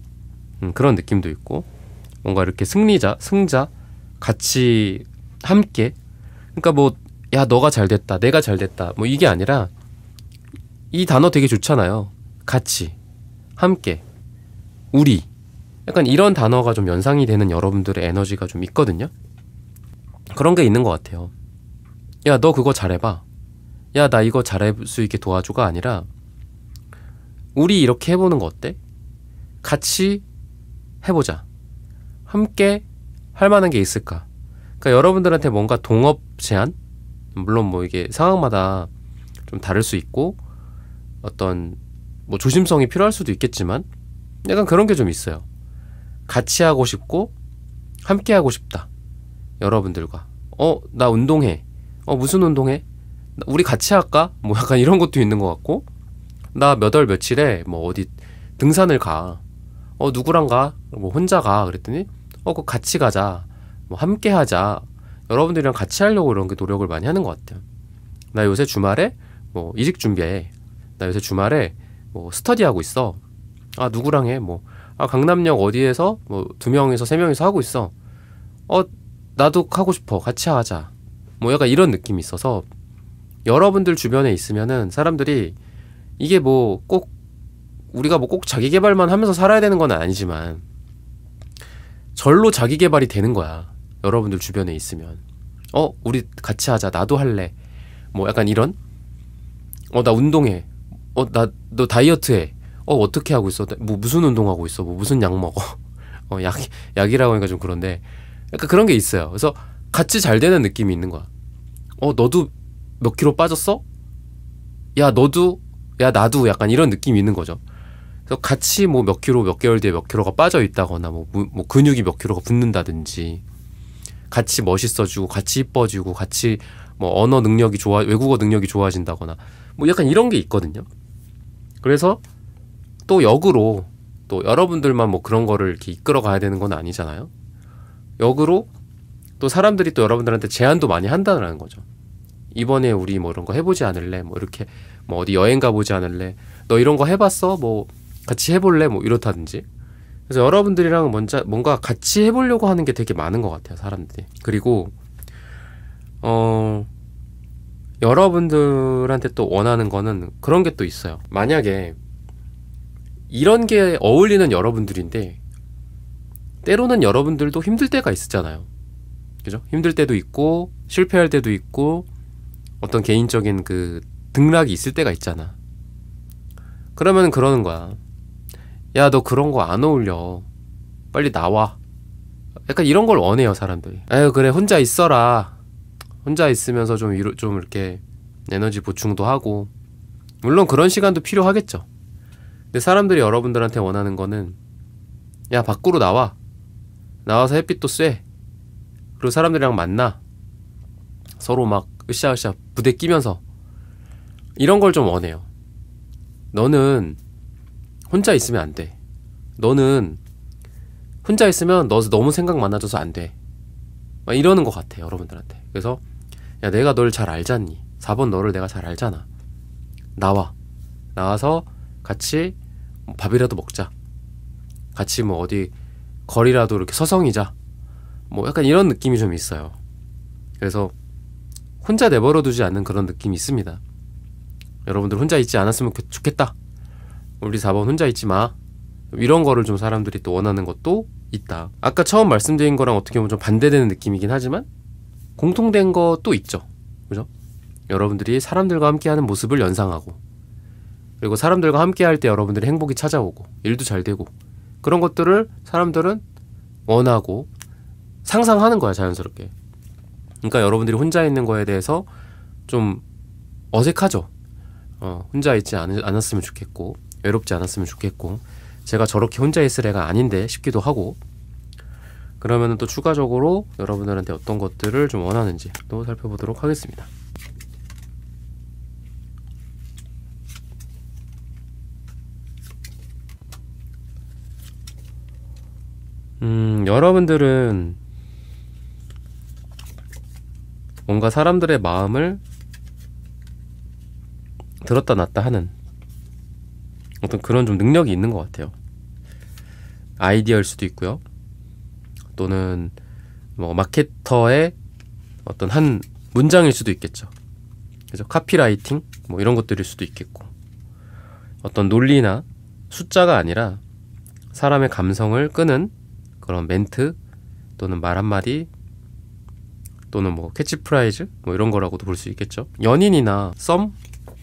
그런 느낌도 있고, 뭔가 이렇게 승자 같이 함께, 그러니까 뭐 야 너가 잘됐다, 내가 잘됐다, 뭐 이게 아니라 이 단어 되게 좋잖아요. 같이, 함께, 우리, 약간 이런 단어가 좀 연상이 되는 여러분들의 에너지가 좀 있거든요. 그런 게 있는 것 같아요. 야 너 그거 잘해봐, 야 나 이거 잘할 수 있게 도와줘가 아니라 우리 이렇게 해보는 거 어때? 같이 해보자, 함께 할 만한 게 있을까? 그러니까 여러분들한테 뭔가 동업 제안, 물론 뭐 이게 상황마다 좀 다를 수 있고 어떤 뭐 조심성이 필요할 수도 있겠지만 약간 그런 게 좀 있어요. 같이 하고 싶고 함께 하고 싶다, 여러분들과. 나 운동해. 무슨 운동해? 우리 같이 할까? 뭐 약간 이런 것도 있는 것 같고, 나 몇 월 며칠에 뭐 어디 등산을 가. 누구랑 가? 뭐 혼자 가. 그랬더니 그거 같이 가자, 뭐 함께 하자, 여러분들이랑 같이 하려고 이런 게 노력을 많이 하는 것 같아요. 나 요새 주말에 뭐 이직 준비해. 나 요새 주말에 뭐 스터디하고 있어. 누구랑 해? 뭐 강남역 어디에서 뭐 2명에서 3명이서 하고 있어. 나도 하고 싶어, 같이 하자, 뭐 약간 이런 느낌이 있어서 여러분들 주변에 있으면은 사람들이 이게 뭐 꼭 우리가 뭐 꼭 자기 개발만 하면서 살아야 되는 건 아니지만 절로 자기 개발이 되는 거야. 여러분들 주변에 있으면 우리 같이 하자, 나도 할래, 뭐 약간 이런. 나 운동해. 너 다이어트 해. 어떻게 하고 있어? 뭐 무슨 운동하고 있어? 뭐 무슨 약 먹어? 약이라고 하니까 좀 그런데 약간 그런 게 있어요. 그래서 같이 잘 되는 느낌이 있는 거야. 너도 몇 킬로 빠졌어? 야 너도, 야 나도, 약간 이런 느낌이 있는 거죠. 그래서 같이 뭐 몇 킬로, 몇 개월 뒤에 몇 킬로가 빠져 있다거나 뭐 근육이 몇 킬로가 붙는다든지, 같이 멋있어지고 같이 이뻐지고 같이 뭐 언어 능력이 외국어 능력이 좋아진다거나 뭐 약간 이런 게 있거든요. 그래서 또 역으로 또 여러분들만 뭐 그런 거를 이렇게 이끌어 가야 되는 건 아니잖아요. 역으로 또 사람들이 또 여러분들한테 제안도 많이 한다는 거죠. 이번에 우리 뭐 이런 거 해보지 않을래? 뭐 이렇게 뭐 어디 여행 가보지 않을래? 너 이런 거 해봤어? 뭐 같이 해볼래? 뭐 이렇다든지. 그래서 여러분들이랑 뭔가 같이 해보려고 하는 게 되게 많은 것 같아요, 사람들이. 그리고 여러분들한테 또 원하는 거는 그런 게 또 있어요. 만약에 이런 게 어울리는 여러분들인데 때로는 여러분들도 힘들 때가 있잖아요. 그죠? 힘들 때도 있고 실패할 때도 있고 어떤 개인적인 그 등락이 있을 때가 있잖아. 그러면 그러는 거야. 야, 너 그런 거 안 어울려. 빨리 나와. 약간 이런 걸 원해요, 사람들이. 아유, 그래, 혼자 있어라. 혼자 있으면서 좀 이렇게 에너지 보충도 하고. 물론 그런 시간도 필요하겠죠. 근데 사람들이 여러분들한테 원하는 거는 야, 밖으로 나와. 나와서 햇빛도 쐬. 그리고 사람들이랑 만나. 서로 막 으쌰으쌰 부대 끼면서. 이런 걸 좀 원해요. 너는 혼자 있으면 안 돼. 너는 혼자 있으면 너 너무 생각 많아져서 안 돼. 막 이러는 것 같아 여러분들한테. 그래서 야 내가 널 잘 알잖니, 4번 너를 내가 잘 알잖아, 나와서 같이 뭐 밥이라도 먹자, 같이 뭐 어디 거리라도 이렇게 서성이자, 뭐 약간 이런 느낌이 좀 있어요. 그래서 혼자 내버려 두지 않는 그런 느낌이 있습니다. 여러분들 혼자 있지 않았으면 좋겠다, 우리 4번 혼자 있지 마, 이런 거를 좀 사람들이 또 원하는 것도 있다. 아까 처음 말씀드린 거랑 어떻게 보면 좀 반대되는 느낌이긴 하지만 공통된 것도 있죠. 그죠? 여러분들이 사람들과 함께하는 모습을 연상하고, 그리고 사람들과 함께할 때 여러분들이 행복이 찾아오고 일도 잘 되고, 그런 것들을 사람들은 원하고 상상하는 거야, 자연스럽게. 그러니까 여러분들이 혼자 있는 거에 대해서 좀 어색하죠. 혼자 있지 않았으면 좋겠고, 외롭지 않았으면 좋겠고, 제가 저렇게 혼자 있을 애가 아닌데 싶기도 하고. 그러면 또 추가적으로 여러분들한테 어떤 것들을 좀 원하는지 또 살펴보도록 하겠습니다. 여러분들은 뭔가 사람들의 마음을 들었다 놨다 하는 어떤 그런 좀 능력이 있는 것 같아요. 아이디어일 수도 있고요, 또는 뭐 마케터의 어떤 한 문장일 수도 있겠죠. 그래서 카피라이팅 뭐 이런 것들일 수도 있겠고, 어떤 논리나 숫자가 아니라 사람의 감성을 끄는 그런 멘트 또는 말 한마디 또는 뭐 캐치프라이즈 뭐 이런 거라고도 볼 수 있겠죠. 연인이나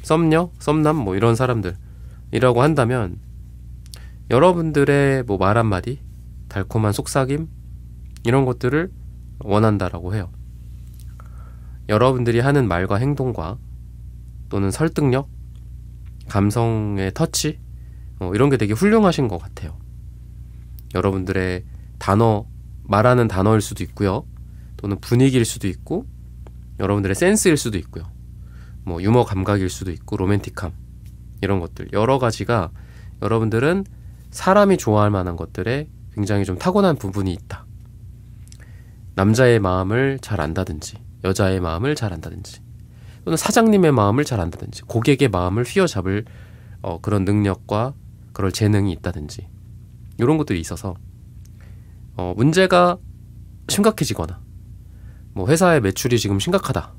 썸녀, 썸남 뭐 이런 사람들이라고 한다면 여러분들의 뭐 말 한마디, 달콤한 속삭임 이런 것들을 원한다라고 해요. 여러분들이 하는 말과 행동과 또는 설득력, 감성의 터치 이런 게 되게 훌륭하신 것 같아요. 여러분들의 단어, 말하는 단어일 수도 있고요, 또는 분위기일 수도 있고, 여러분들의 센스일 수도 있고요, 뭐 유머 감각일 수도 있고, 로맨틱함 이런 것들 여러 가지가 여러분들은 사람이 좋아할 만한 것들에 굉장히 좀 타고난 부분이 있다. 남자의 마음을 잘 안다든지, 여자의 마음을 잘 안다든지, 또는 사장님의 마음을 잘 안다든지, 고객의 마음을 휘어잡을 그런 능력과 그럴 재능이 있다든지, 이런 것들이 있어서 문제가 심각해지거나, 뭐 회사의 매출이 지금 심각하다,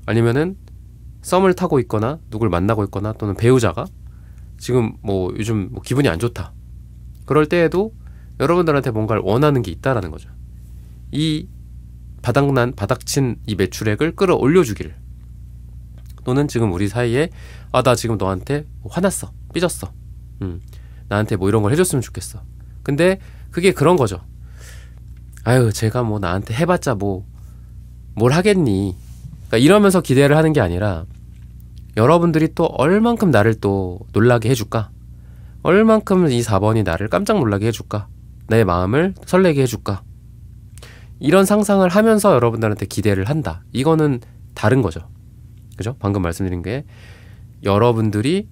아니면은 썸을 타고 있거나 누굴 만나고 있거나, 또는 배우자가 지금 뭐 요즘 뭐 기분이 안 좋다, 그럴 때에도 여러분들한테 뭔가를 원하는 게 있다라는 거죠. 이 바닥친 이 매출액을 끌어올려주기를, 또는 지금 우리 사이에 나 지금 너한테 화났어, 삐졌어, 나한테 뭐 이런 걸 해줬으면 좋겠어. 근데 그게 그런 거죠. 아유 제가 뭐 나한테 해봤자 뭐 뭘 하겠니, 그러니까 이러면서 기대를 하는 게 아니라 여러분들이 또 얼만큼 나를 또 놀라게 해줄까, 얼만큼 이 4번이 나를 깜짝 놀라게 해줄까, 내 마음을 설레게 해줄까, 이런 상상을 하면서 여러분들한테 기대를 한다. 이거는 다른 거죠. 그죠? 방금 말씀드린 게 여러분들이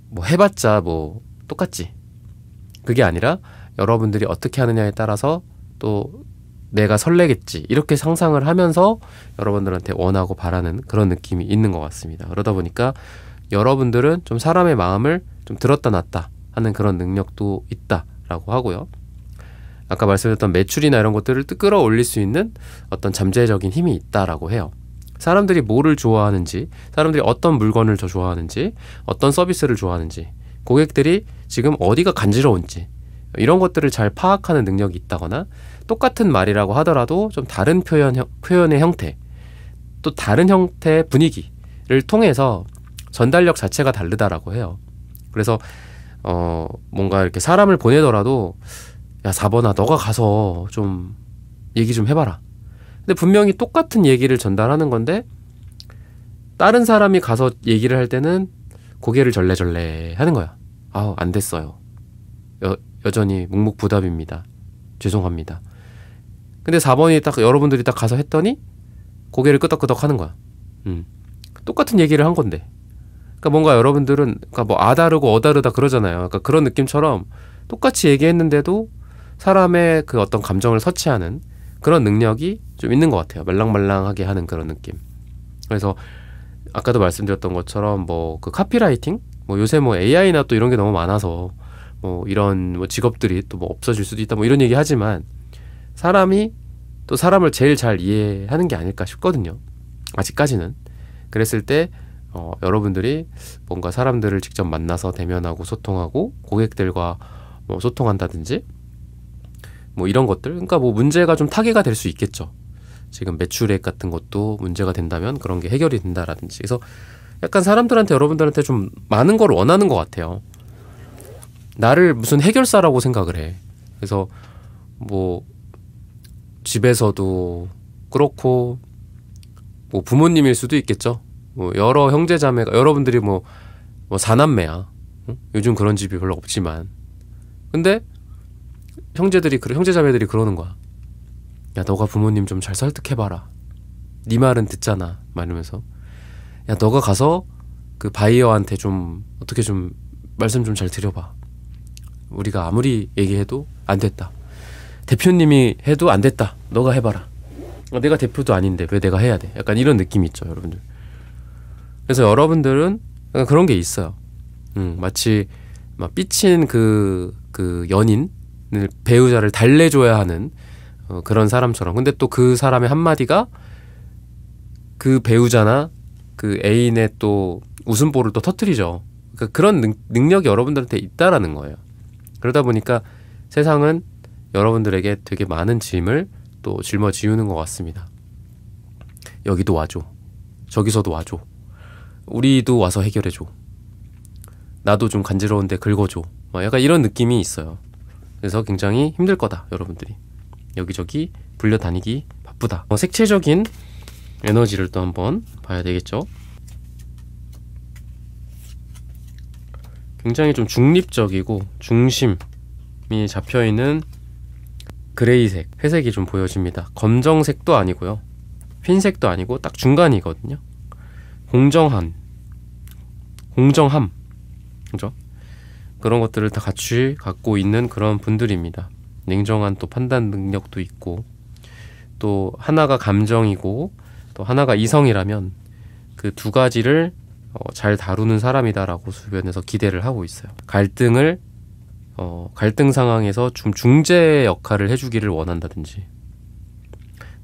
뭐 해봤자 뭐 똑같지, 그게 아니라 여러분들이 어떻게 하느냐에 따라서 또 내가 설레겠지, 이렇게 상상을 하면서 여러분들한테 원하고 바라는 그런 느낌이 있는 것 같습니다. 그러다 보니까 여러분들은 좀 사람의 마음을 좀 들었다 놨다 하는 그런 능력도 있다라고 하고요. 아까 말씀드렸던 매출이나 이런 것들을 끌어올릴 수 있는 어떤 잠재적인 힘이 있다라고 해요. 사람들이 뭐를 좋아하는지, 사람들이 어떤 물건을 더 좋아하는지, 어떤 서비스를 좋아하는지, 고객들이 지금 어디가 간지러운지, 이런 것들을 잘 파악하는 능력이 있다거나, 똑같은 말이라고 하더라도 좀 다른 표현의 형태, 또 다른 형태의 분위기를 통해서 전달력 자체가 다르다라고 해요. 그래서 뭔가 이렇게 사람을 보내더라도 야 4번아 너가 가서 좀 얘기 좀 해봐라. 근데 분명히 똑같은 얘기를 전달하는 건데 다른 사람이 가서 얘기를 할 때는 고개를 절레절레 하는 거야. 아우 안 됐어요. 여전히 묵묵부답입니다. 죄송합니다. 근데 4번이 딱 여러분들이 딱 가서 했더니 고개를 끄덕끄덕 하는 거야. 똑같은 얘기를 한 건데. 그러니까 뭔가 여러분들은 그러니까 뭐 아다르고 어다르다 그러잖아요. 그러니까 그런 느낌처럼 똑같이 얘기했는데도 사람의 그 어떤 감정을 서치하는 그런 능력이 좀 있는 것 같아요. 말랑말랑하게 하는 그런 느낌. 그래서 아까도 말씀드렸던 것처럼 뭐 그 카피라이팅? 뭐 요새 뭐 AI나 또 이런 게 너무 많아서 뭐 이런 뭐 직업들이 또 뭐 없어질 수도 있다 뭐 이런 얘기 하지만 사람이 또 사람을 제일 잘 이해하는 게 아닐까 싶거든요. 아직까지는. 그랬을 때 여러분들이 뭔가 사람들을 직접 만나서 대면하고 소통하고 고객들과 뭐 소통한다든지 뭐 이런 것들, 그러니까 뭐 문제가 좀 타개가 될 수 있겠죠. 지금 매출액 같은 것도 문제가 된다면 그런 게 해결이 된다라든지. 그래서 약간 사람들한테 여러분들한테 좀 많은 걸 원하는 것 같아요. 나를 무슨 해결사라고 생각을 해. 그래서 뭐 집에서도 그렇고 뭐 부모님일 수도 있겠죠. 뭐 여러 형제자매가 여러분들이 뭐 사남매야. 응? 요즘 그런 집이 별로 없지만. 근데 형제자매들이 그러는 거야. 야, 너가 부모님 좀 잘 설득해봐라. 네 말은 듣잖아. 말하면서 야, 너가 가서 그 바이어한테 좀 어떻게 좀 말씀 좀 잘 드려봐. 우리가 아무리 얘기해도 안 됐다. 대표님이 해도 안 됐다. 너가 해봐라. 내가 대표도 아닌데 왜 내가 해야 돼? 약간 이런 느낌이 있죠, 여러분들. 그래서 여러분들은 그런 게 있어요. 마치 막 삐친 그 연인을 배우자를 달래줘야 하는 그런 사람처럼. 근데 또 그 사람의 한마디가 그 배우자나 그 애인의 또 웃음보를 또 터뜨리죠. 그러니까 그런 능력이 여러분들한테 있다라는 거예요. 그러다 보니까 세상은 여러분들에게 되게 많은 짐을 또 짊어지우는 것 같습니다. 여기도 와줘. 저기서도 와줘. 우리도 와서 해결해줘. 나도 좀 간지러운데 긁어줘. 약간 이런 느낌이 있어요. 그래서 굉장히 힘들 거다, 여러분들이. 여기저기 불려다니기 바쁘다. 색채적인 에너지를 또 한번 봐야 되겠죠. 굉장히 좀 중립적이고 중심이 잡혀있는 그레이색, 회색이 좀 보여집니다. 검정색도 아니고요. 흰색도 아니고 딱 중간이거든요. 공정함. 그죠? 그런 것들을 다 같이 갖고 있는 그런 분들입니다. 냉정한 또 판단 능력도 있고, 또 하나가 감정이고 또 하나가 이성이라면 그 두 가지를 잘 다루는 사람이다라고 주변에서 기대를 하고 있어요. 갈등 상황에서 좀 중재 역할을 해주기를 원한다든지,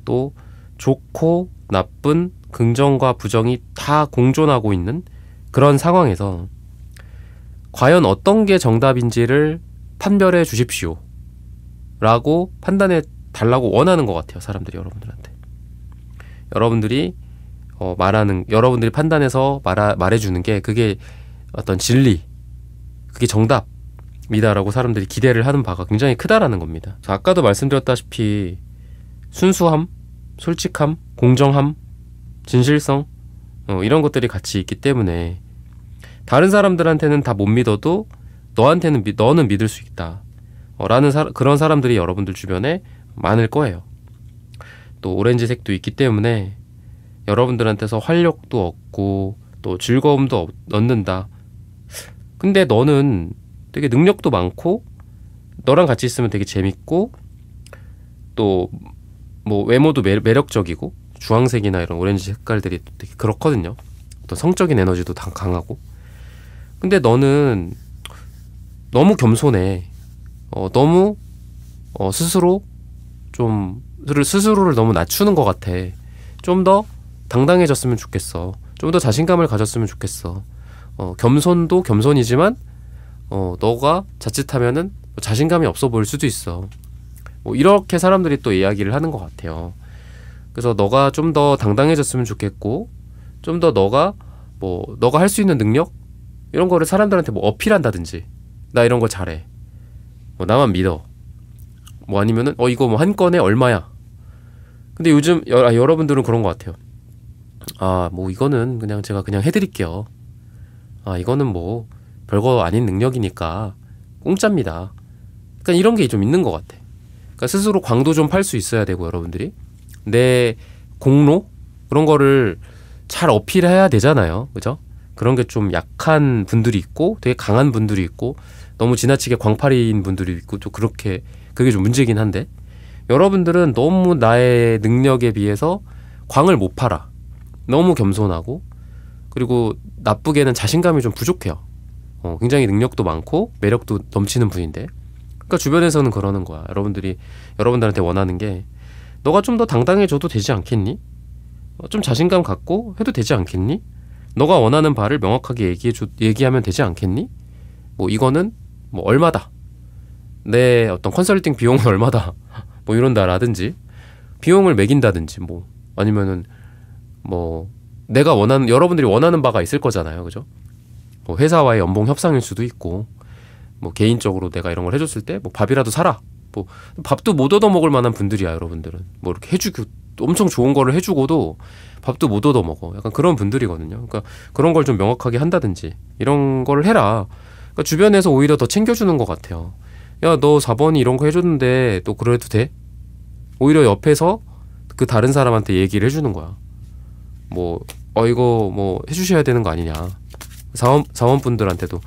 또 좋고 나쁜 긍정과 부정이 다 공존하고 있는 그런 상황에서 과연 어떤 게 정답인지를 판별해 주십시오 라고 판단해 달라고 원하는 것 같아요. 사람들이 여러분들한테. 여러분들이 여러분들이 판단해서 말해주는 게 그게 어떤 진리, 그게 정답이다라고 사람들이 기대를 하는 바가 굉장히 크다라는 겁니다. 아까도 말씀드렸다시피 순수함, 솔직함, 공정함, 진실성, 이런 것들이 같이 있기 때문에 다른 사람들한테는 다 못 믿어도 너는 믿을 수 있다 라는 그런 사람들이 여러분들 주변에 많을 거예요. 또 오렌지색도 있기 때문에 여러분들한테서 활력도 얻고 또 즐거움도 얻는다. 근데 너는 되게 능력도 많고 너랑 같이 있으면 되게 재밌고 또 뭐 외모도 매력적이고 주황색이나 이런 오렌지 색깔들이 되게 그렇거든요. 또 성적인 에너지도 다 강하고. 근데 너는 너무 겸손해. 너무 스스로를 너무 낮추는 것 같아. 좀 더 당당해졌으면 좋겠어. 좀 더 자신감을 가졌으면 좋겠어. 겸손도 겸손이지만 너가 자칫하면은 자신감이 없어 보일 수도 있어. 이렇게 사람들이 또 이야기를 하는 것 같아요. 그래서 너가 좀 더 당당해졌으면 좋겠고, 좀 더 너가 할 수 있는 능력 이런 거를 사람들한테 어필한다든지, 나 이런 거 잘해. 나만 믿어. 아니면은 이거 한 건에 얼마야. 근데 요즘 여러분들은 그런 것 같아요. 이거는 그냥 제가 그냥 해드릴게요. 이거는 별거 아닌 능력이니까 공짜입니다. 그러니까 이런 게 좀 있는 것 같아. 그러니까 스스로 광도 좀 팔 수 있어야 되고, 여러분들이 내 공로 그런 거를 잘 어필해야 되잖아요. 그죠? 그런 게 좀 약한 분들이 있고 되게 강한 분들이 있고 너무 지나치게 광팔이인 분들이 있고 또 그게 좀 문제긴 한데, 여러분들은 너무 나의 능력에 비해서 광을 못 팔아. 너무 겸손하고, 그리고 나쁘게는 자신감이 좀 부족해요. 굉장히 능력도 많고 매력도 넘치는 분인데, 그러니까 주변에서는 그러는 거야. 여러분들한테 원하는 게, 너가 좀 더 당당해져도 되지 않겠니? 좀 자신감 갖고 해도 되지 않겠니? 너가 원하는 바를 명확하게 얘기하면 되지 않겠니? 뭐 이거는 뭐 얼마다, 내 어떤 컨설팅 비용은 얼마다, 뭐 이런다라든지, 비용을 매긴다든지, 뭐 아니면은 뭐 여러분들이 원하는 바가 있을 거잖아요, 그죠? 뭐 회사와의 연봉 협상일 수도 있고, 뭐 개인적으로 내가 이런 걸 해줬을 때 뭐 밥이라도 사라, 뭐 밥도 못 얻어 먹을 만한 분들이야. 여러분들은 뭐 이렇게 해주고 엄청 좋은 거를 해주고도 밥도 못 얻어 먹어. 약간 그런 분들이거든요. 그러니까 그런 걸 좀 명확하게 한다든지 이런 걸 해라. 그러니까 주변에서 오히려 더 챙겨주는 것 같아요. 야, 너 4번이 이런 거 해줬는데 또 그래도 돼? 오히려 옆에서 그 다른 사람한테 얘기를 해주는 거야. 뭐 이거 뭐 해주셔야 되는 거 아니냐. 사원분들한테도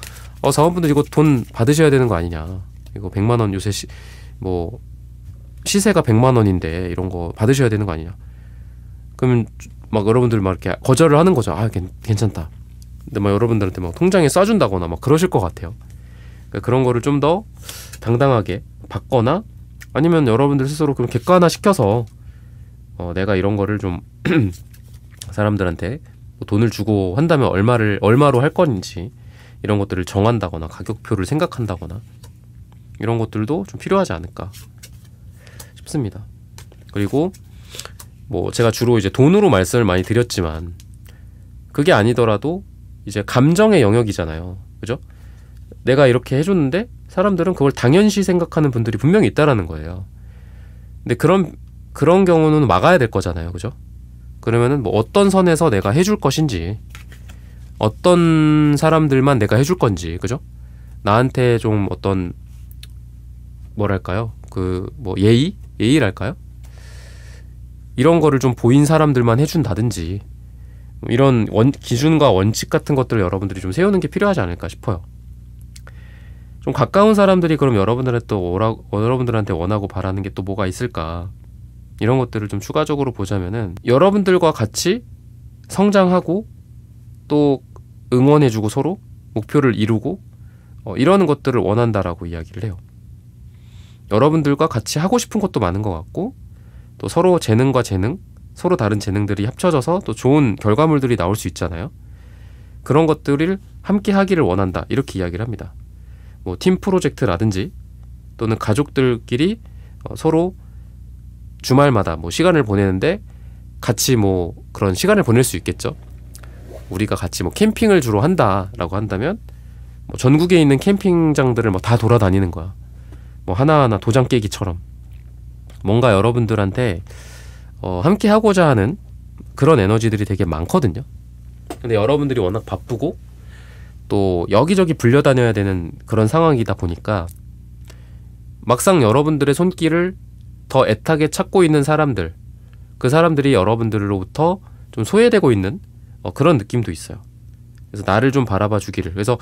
사원분들 이거 돈 받으셔야 되는 거 아니냐. 이거 100만 원 요새 뭐 시세가 100만 원인데 이런 거 받으셔야 되는 거 아니냐. 그러면 막 여러분들 막 이렇게 거절을 하는 거죠. 아, 괜찮다. 근데 막 여러분들한테 막 통장에 쏴준다거나 막 그러실 것 같아요. 그러니까 그런 거를 좀 더 당당하게 받거나, 아니면 여러분들 스스로 그럼 객관화 시켜서 내가 이런 거를 좀 사람들한테 뭐 돈을 주고 한다면 얼마로 할 건지 이런 것들을 정한다거나 가격표를 생각한다거나 이런 것들도 좀 필요하지 않을까 싶습니다. 그리고 뭐 제가 주로 이제 돈으로 말씀을 많이 드렸지만, 그게 아니더라도 이제 감정의 영역이잖아요. 그죠? 내가 이렇게 해줬는데 사람들은 그걸 당연시 생각하는 분들이 분명히 있다라는 거예요. 근데 그런 경우는 막아야 될 거잖아요. 그죠? 그러면은 뭐 어떤 선에서 내가 해줄 것인지, 어떤 사람들만 내가 해줄 건지, 그죠? 나한테 좀 어떤 뭐랄까요? 그 뭐 예의랄까요? 이런 거를 좀 보인 사람들만 해준다든지, 이런 기준과 원칙 같은 것들을 여러분들이 좀 세우는 게 필요하지 않을까 싶어요. 좀 가까운 사람들이 그럼 여러분들한테 원하고 바라는 게 또 뭐가 있을까? 이런 것들을 좀 추가적으로 보자면은, 여러분들과 같이 성장하고 또 응원해주고 서로 목표를 이루고 이러는 것들을 원한다라고 이야기를 해요. 여러분들과 같이 하고 싶은 것도 많은 것 같고, 또 서로 재능과 재능, 서로 다른 재능들이 합쳐져서 또 좋은 결과물들이 나올 수 있잖아요. 그런 것들을 함께 하기를 원한다, 이렇게 이야기를 합니다. 뭐 팀 프로젝트라든지, 또는 가족들끼리 서로 주말마다 뭐 시간을 보내는데 같이 뭐 그런 시간을 보낼 수 있겠죠. 우리가 같이 뭐 캠핑을 주로 한다라고 한다면, 뭐 전국에 있는 캠핑장들을 뭐 다 돌아다니는 거야. 뭐 하나하나 도장 깨기처럼 뭔가 여러분들한테 함께 하고자 하는 그런 에너지들이 되게 많거든요. 근데 여러분들이 워낙 바쁘고 또 여기저기 불려다녀야 되는 그런 상황이다 보니까, 막상 여러분들의 손길을 더 애타게 찾고 있는 사람들, 그 사람들이 여러분들로부터 좀 소외되고 있는 그런 느낌도 있어요. 그래서 나를 좀 바라봐 주기를. 그래서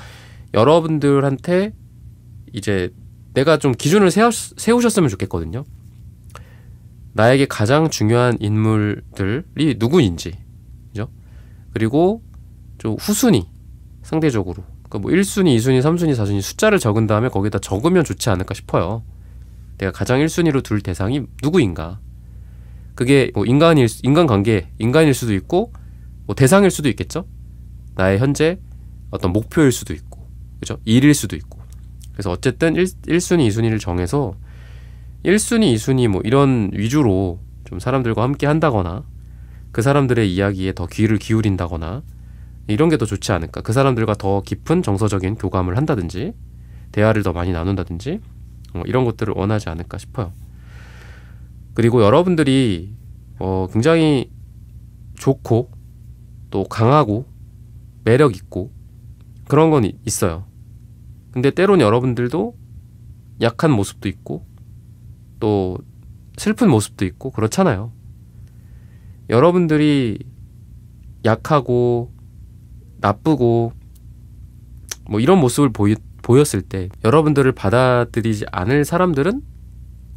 여러분들한테 이제 내가 좀 기준을 세우셨으면 좋겠거든요. 나에게 가장 중요한 인물들이 누구인지, 그죠? 그리고 좀 후순위, 상대적으로. 그러니까 뭐 1순위, 2순위, 3순위, 4순위 숫자를 적은 다음에 거기다 적으면 좋지 않을까 싶어요. 내가 가장 1순위로 둘 대상이 누구인가. 그게 뭐 인간관계, 인간일 수도 있고, 뭐 대상일 수도 있겠죠? 나의 현재 어떤 목표일 수도 있고, 그죠? 일일 수도 있고. 그래서 어쨌든 1순위, 2순위를 정해서 1순위, 2순위 뭐 이런 위주로 좀 사람들과 함께 한다거나, 그 사람들의 이야기에 더 귀를 기울인다거나, 이런 게 더 좋지 않을까. 그 사람들과 더 깊은 정서적인 교감을 한다든지, 대화를 더 많이 나눈다든지, 이런 것들을 원하지 않을까 싶어요. 그리고 여러분들이 굉장히 좋고 또 강하고 매력 있고 그런 건 있어요. 근데 때론 여러분들도 약한 모습도 있고 또 슬픈 모습도 있고 그렇잖아요. 여러분들이 약하고 나쁘고 뭐 이런 모습을 보였을 때, 여러분들을 받아들이지 않을 사람들은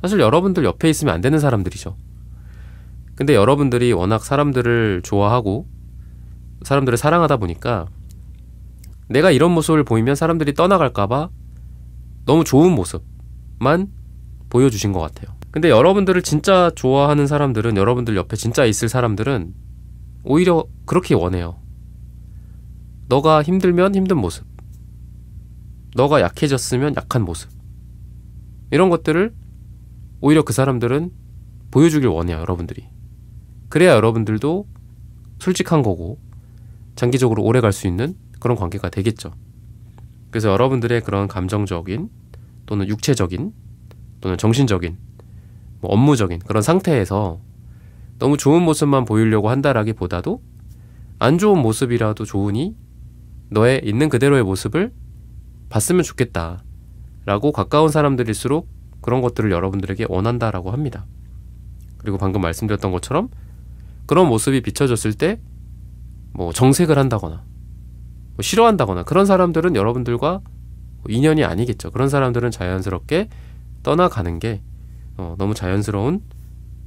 사실 여러분들 옆에 있으면 안 되는 사람들이죠. 근데 여러분들이 워낙 사람들을 좋아하고 사람들을 사랑하다 보니까 내가 이런 모습을 보이면 사람들이 떠나갈까봐 너무 좋은 모습만 보여주신 것 같아요. 근데 여러분들을 진짜 좋아하는 사람들은, 여러분들 옆에 진짜 있을 사람들은 오히려 그렇게 원해요. 너가 힘들면 힘든 모습, 너가 약해졌으면 약한 모습, 이런 것들을 오히려 그 사람들은 보여주길 원해요. 여러분들이. 그래야 여러분들도 솔직한 거고 장기적으로 오래 갈 수 있는 그런 관계가 되겠죠. 그래서 여러분들의 그런 감정적인 또는 육체적인 또는 정신적인 뭐 업무적인 그런 상태에서 너무 좋은 모습만 보이려고 한다라기보다도 안 좋은 모습이라도 좋으니 너의 있는 그대로의 모습을 봤으면 좋겠다 라고 가까운 사람들일수록 그런 것들을 여러분들에게 원한다라고 합니다. 그리고 방금 말씀드렸던 것처럼 그런 모습이 비춰졌을 때 뭐 정색을 한다거나 뭐 싫어한다거나 그런 사람들은 여러분들과 인연이 아니겠죠. 그런 사람들은 자연스럽게 떠나가는 게 너무 자연스러운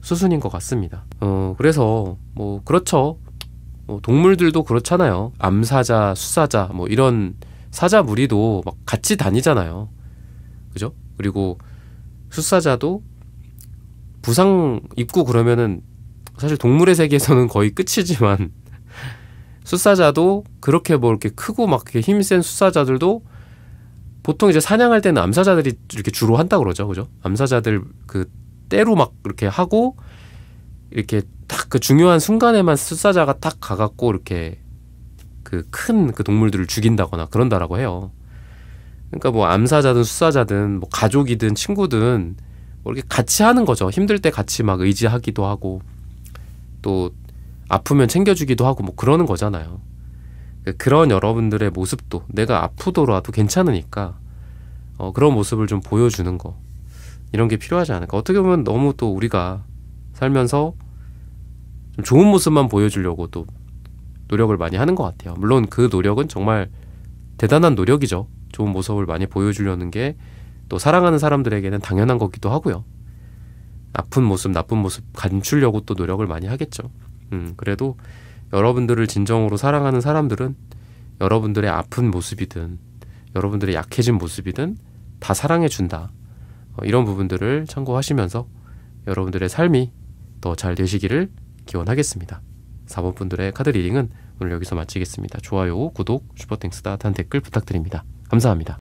수순인 것 같습니다. 그래서 뭐 그렇죠. 동물들도 그렇잖아요. 암사자, 수사자 뭐 이런 사자 무리도 막 같이 다니잖아요. 그죠? 그리고 수사자도 부상 입고 그러면은 사실 동물의 세계에서는 거의 끝이지만 수사자도 그렇게 뭐 이렇게 크고 막 이렇게 힘센 수사자들도 보통 이제 사냥할 때는 암사자들이 이렇게 주로 한다 그러죠. 그죠? 암사자들 그 때로 막 이렇게 하고 이렇게 딱 그 중요한 순간에만 수사자가 딱 가갖고 이렇게 그 큰 그 동물들을 죽인다거나 그런다라고 해요. 그러니까 뭐 암사자든 수사자든 뭐 가족이든 친구든 뭐 이렇게 같이 하는 거죠. 힘들 때 같이 막 의지하기도 하고 또 아프면 챙겨주기도 하고 뭐 그러는 거잖아요. 그런 여러분들의 모습도 내가 아프더라도 괜찮으니까 그런 모습을 좀 보여주는 거, 이런 게 필요하지 않을까. 어떻게 보면 너무 또 우리가 살면서 좀 좋은 모습만 보여주려고 또 노력을 많이 하는 것 같아요. 물론 그 노력은 정말 대단한 노력이죠. 좋은 모습을 많이 보여주려는 게 또 사랑하는 사람들에게는 당연한 거기도 하고요. 아픈 모습, 나쁜 모습 감추려고 또 노력을 많이 하겠죠. 그래도 여러분들을 진정으로 사랑하는 사람들은 여러분들의 아픈 모습이든 여러분들의 약해진 모습이든 다 사랑해준다. 이런 부분들을 참고하시면서 여러분들의 삶이 더 잘 되시기를 기원하겠습니다. 4번 분들의 카드 리딩은 오늘 여기서 마치겠습니다. 좋아요, 구독, 슈퍼땡스, 따뜻한 댓글 부탁드립니다. 감사합니다.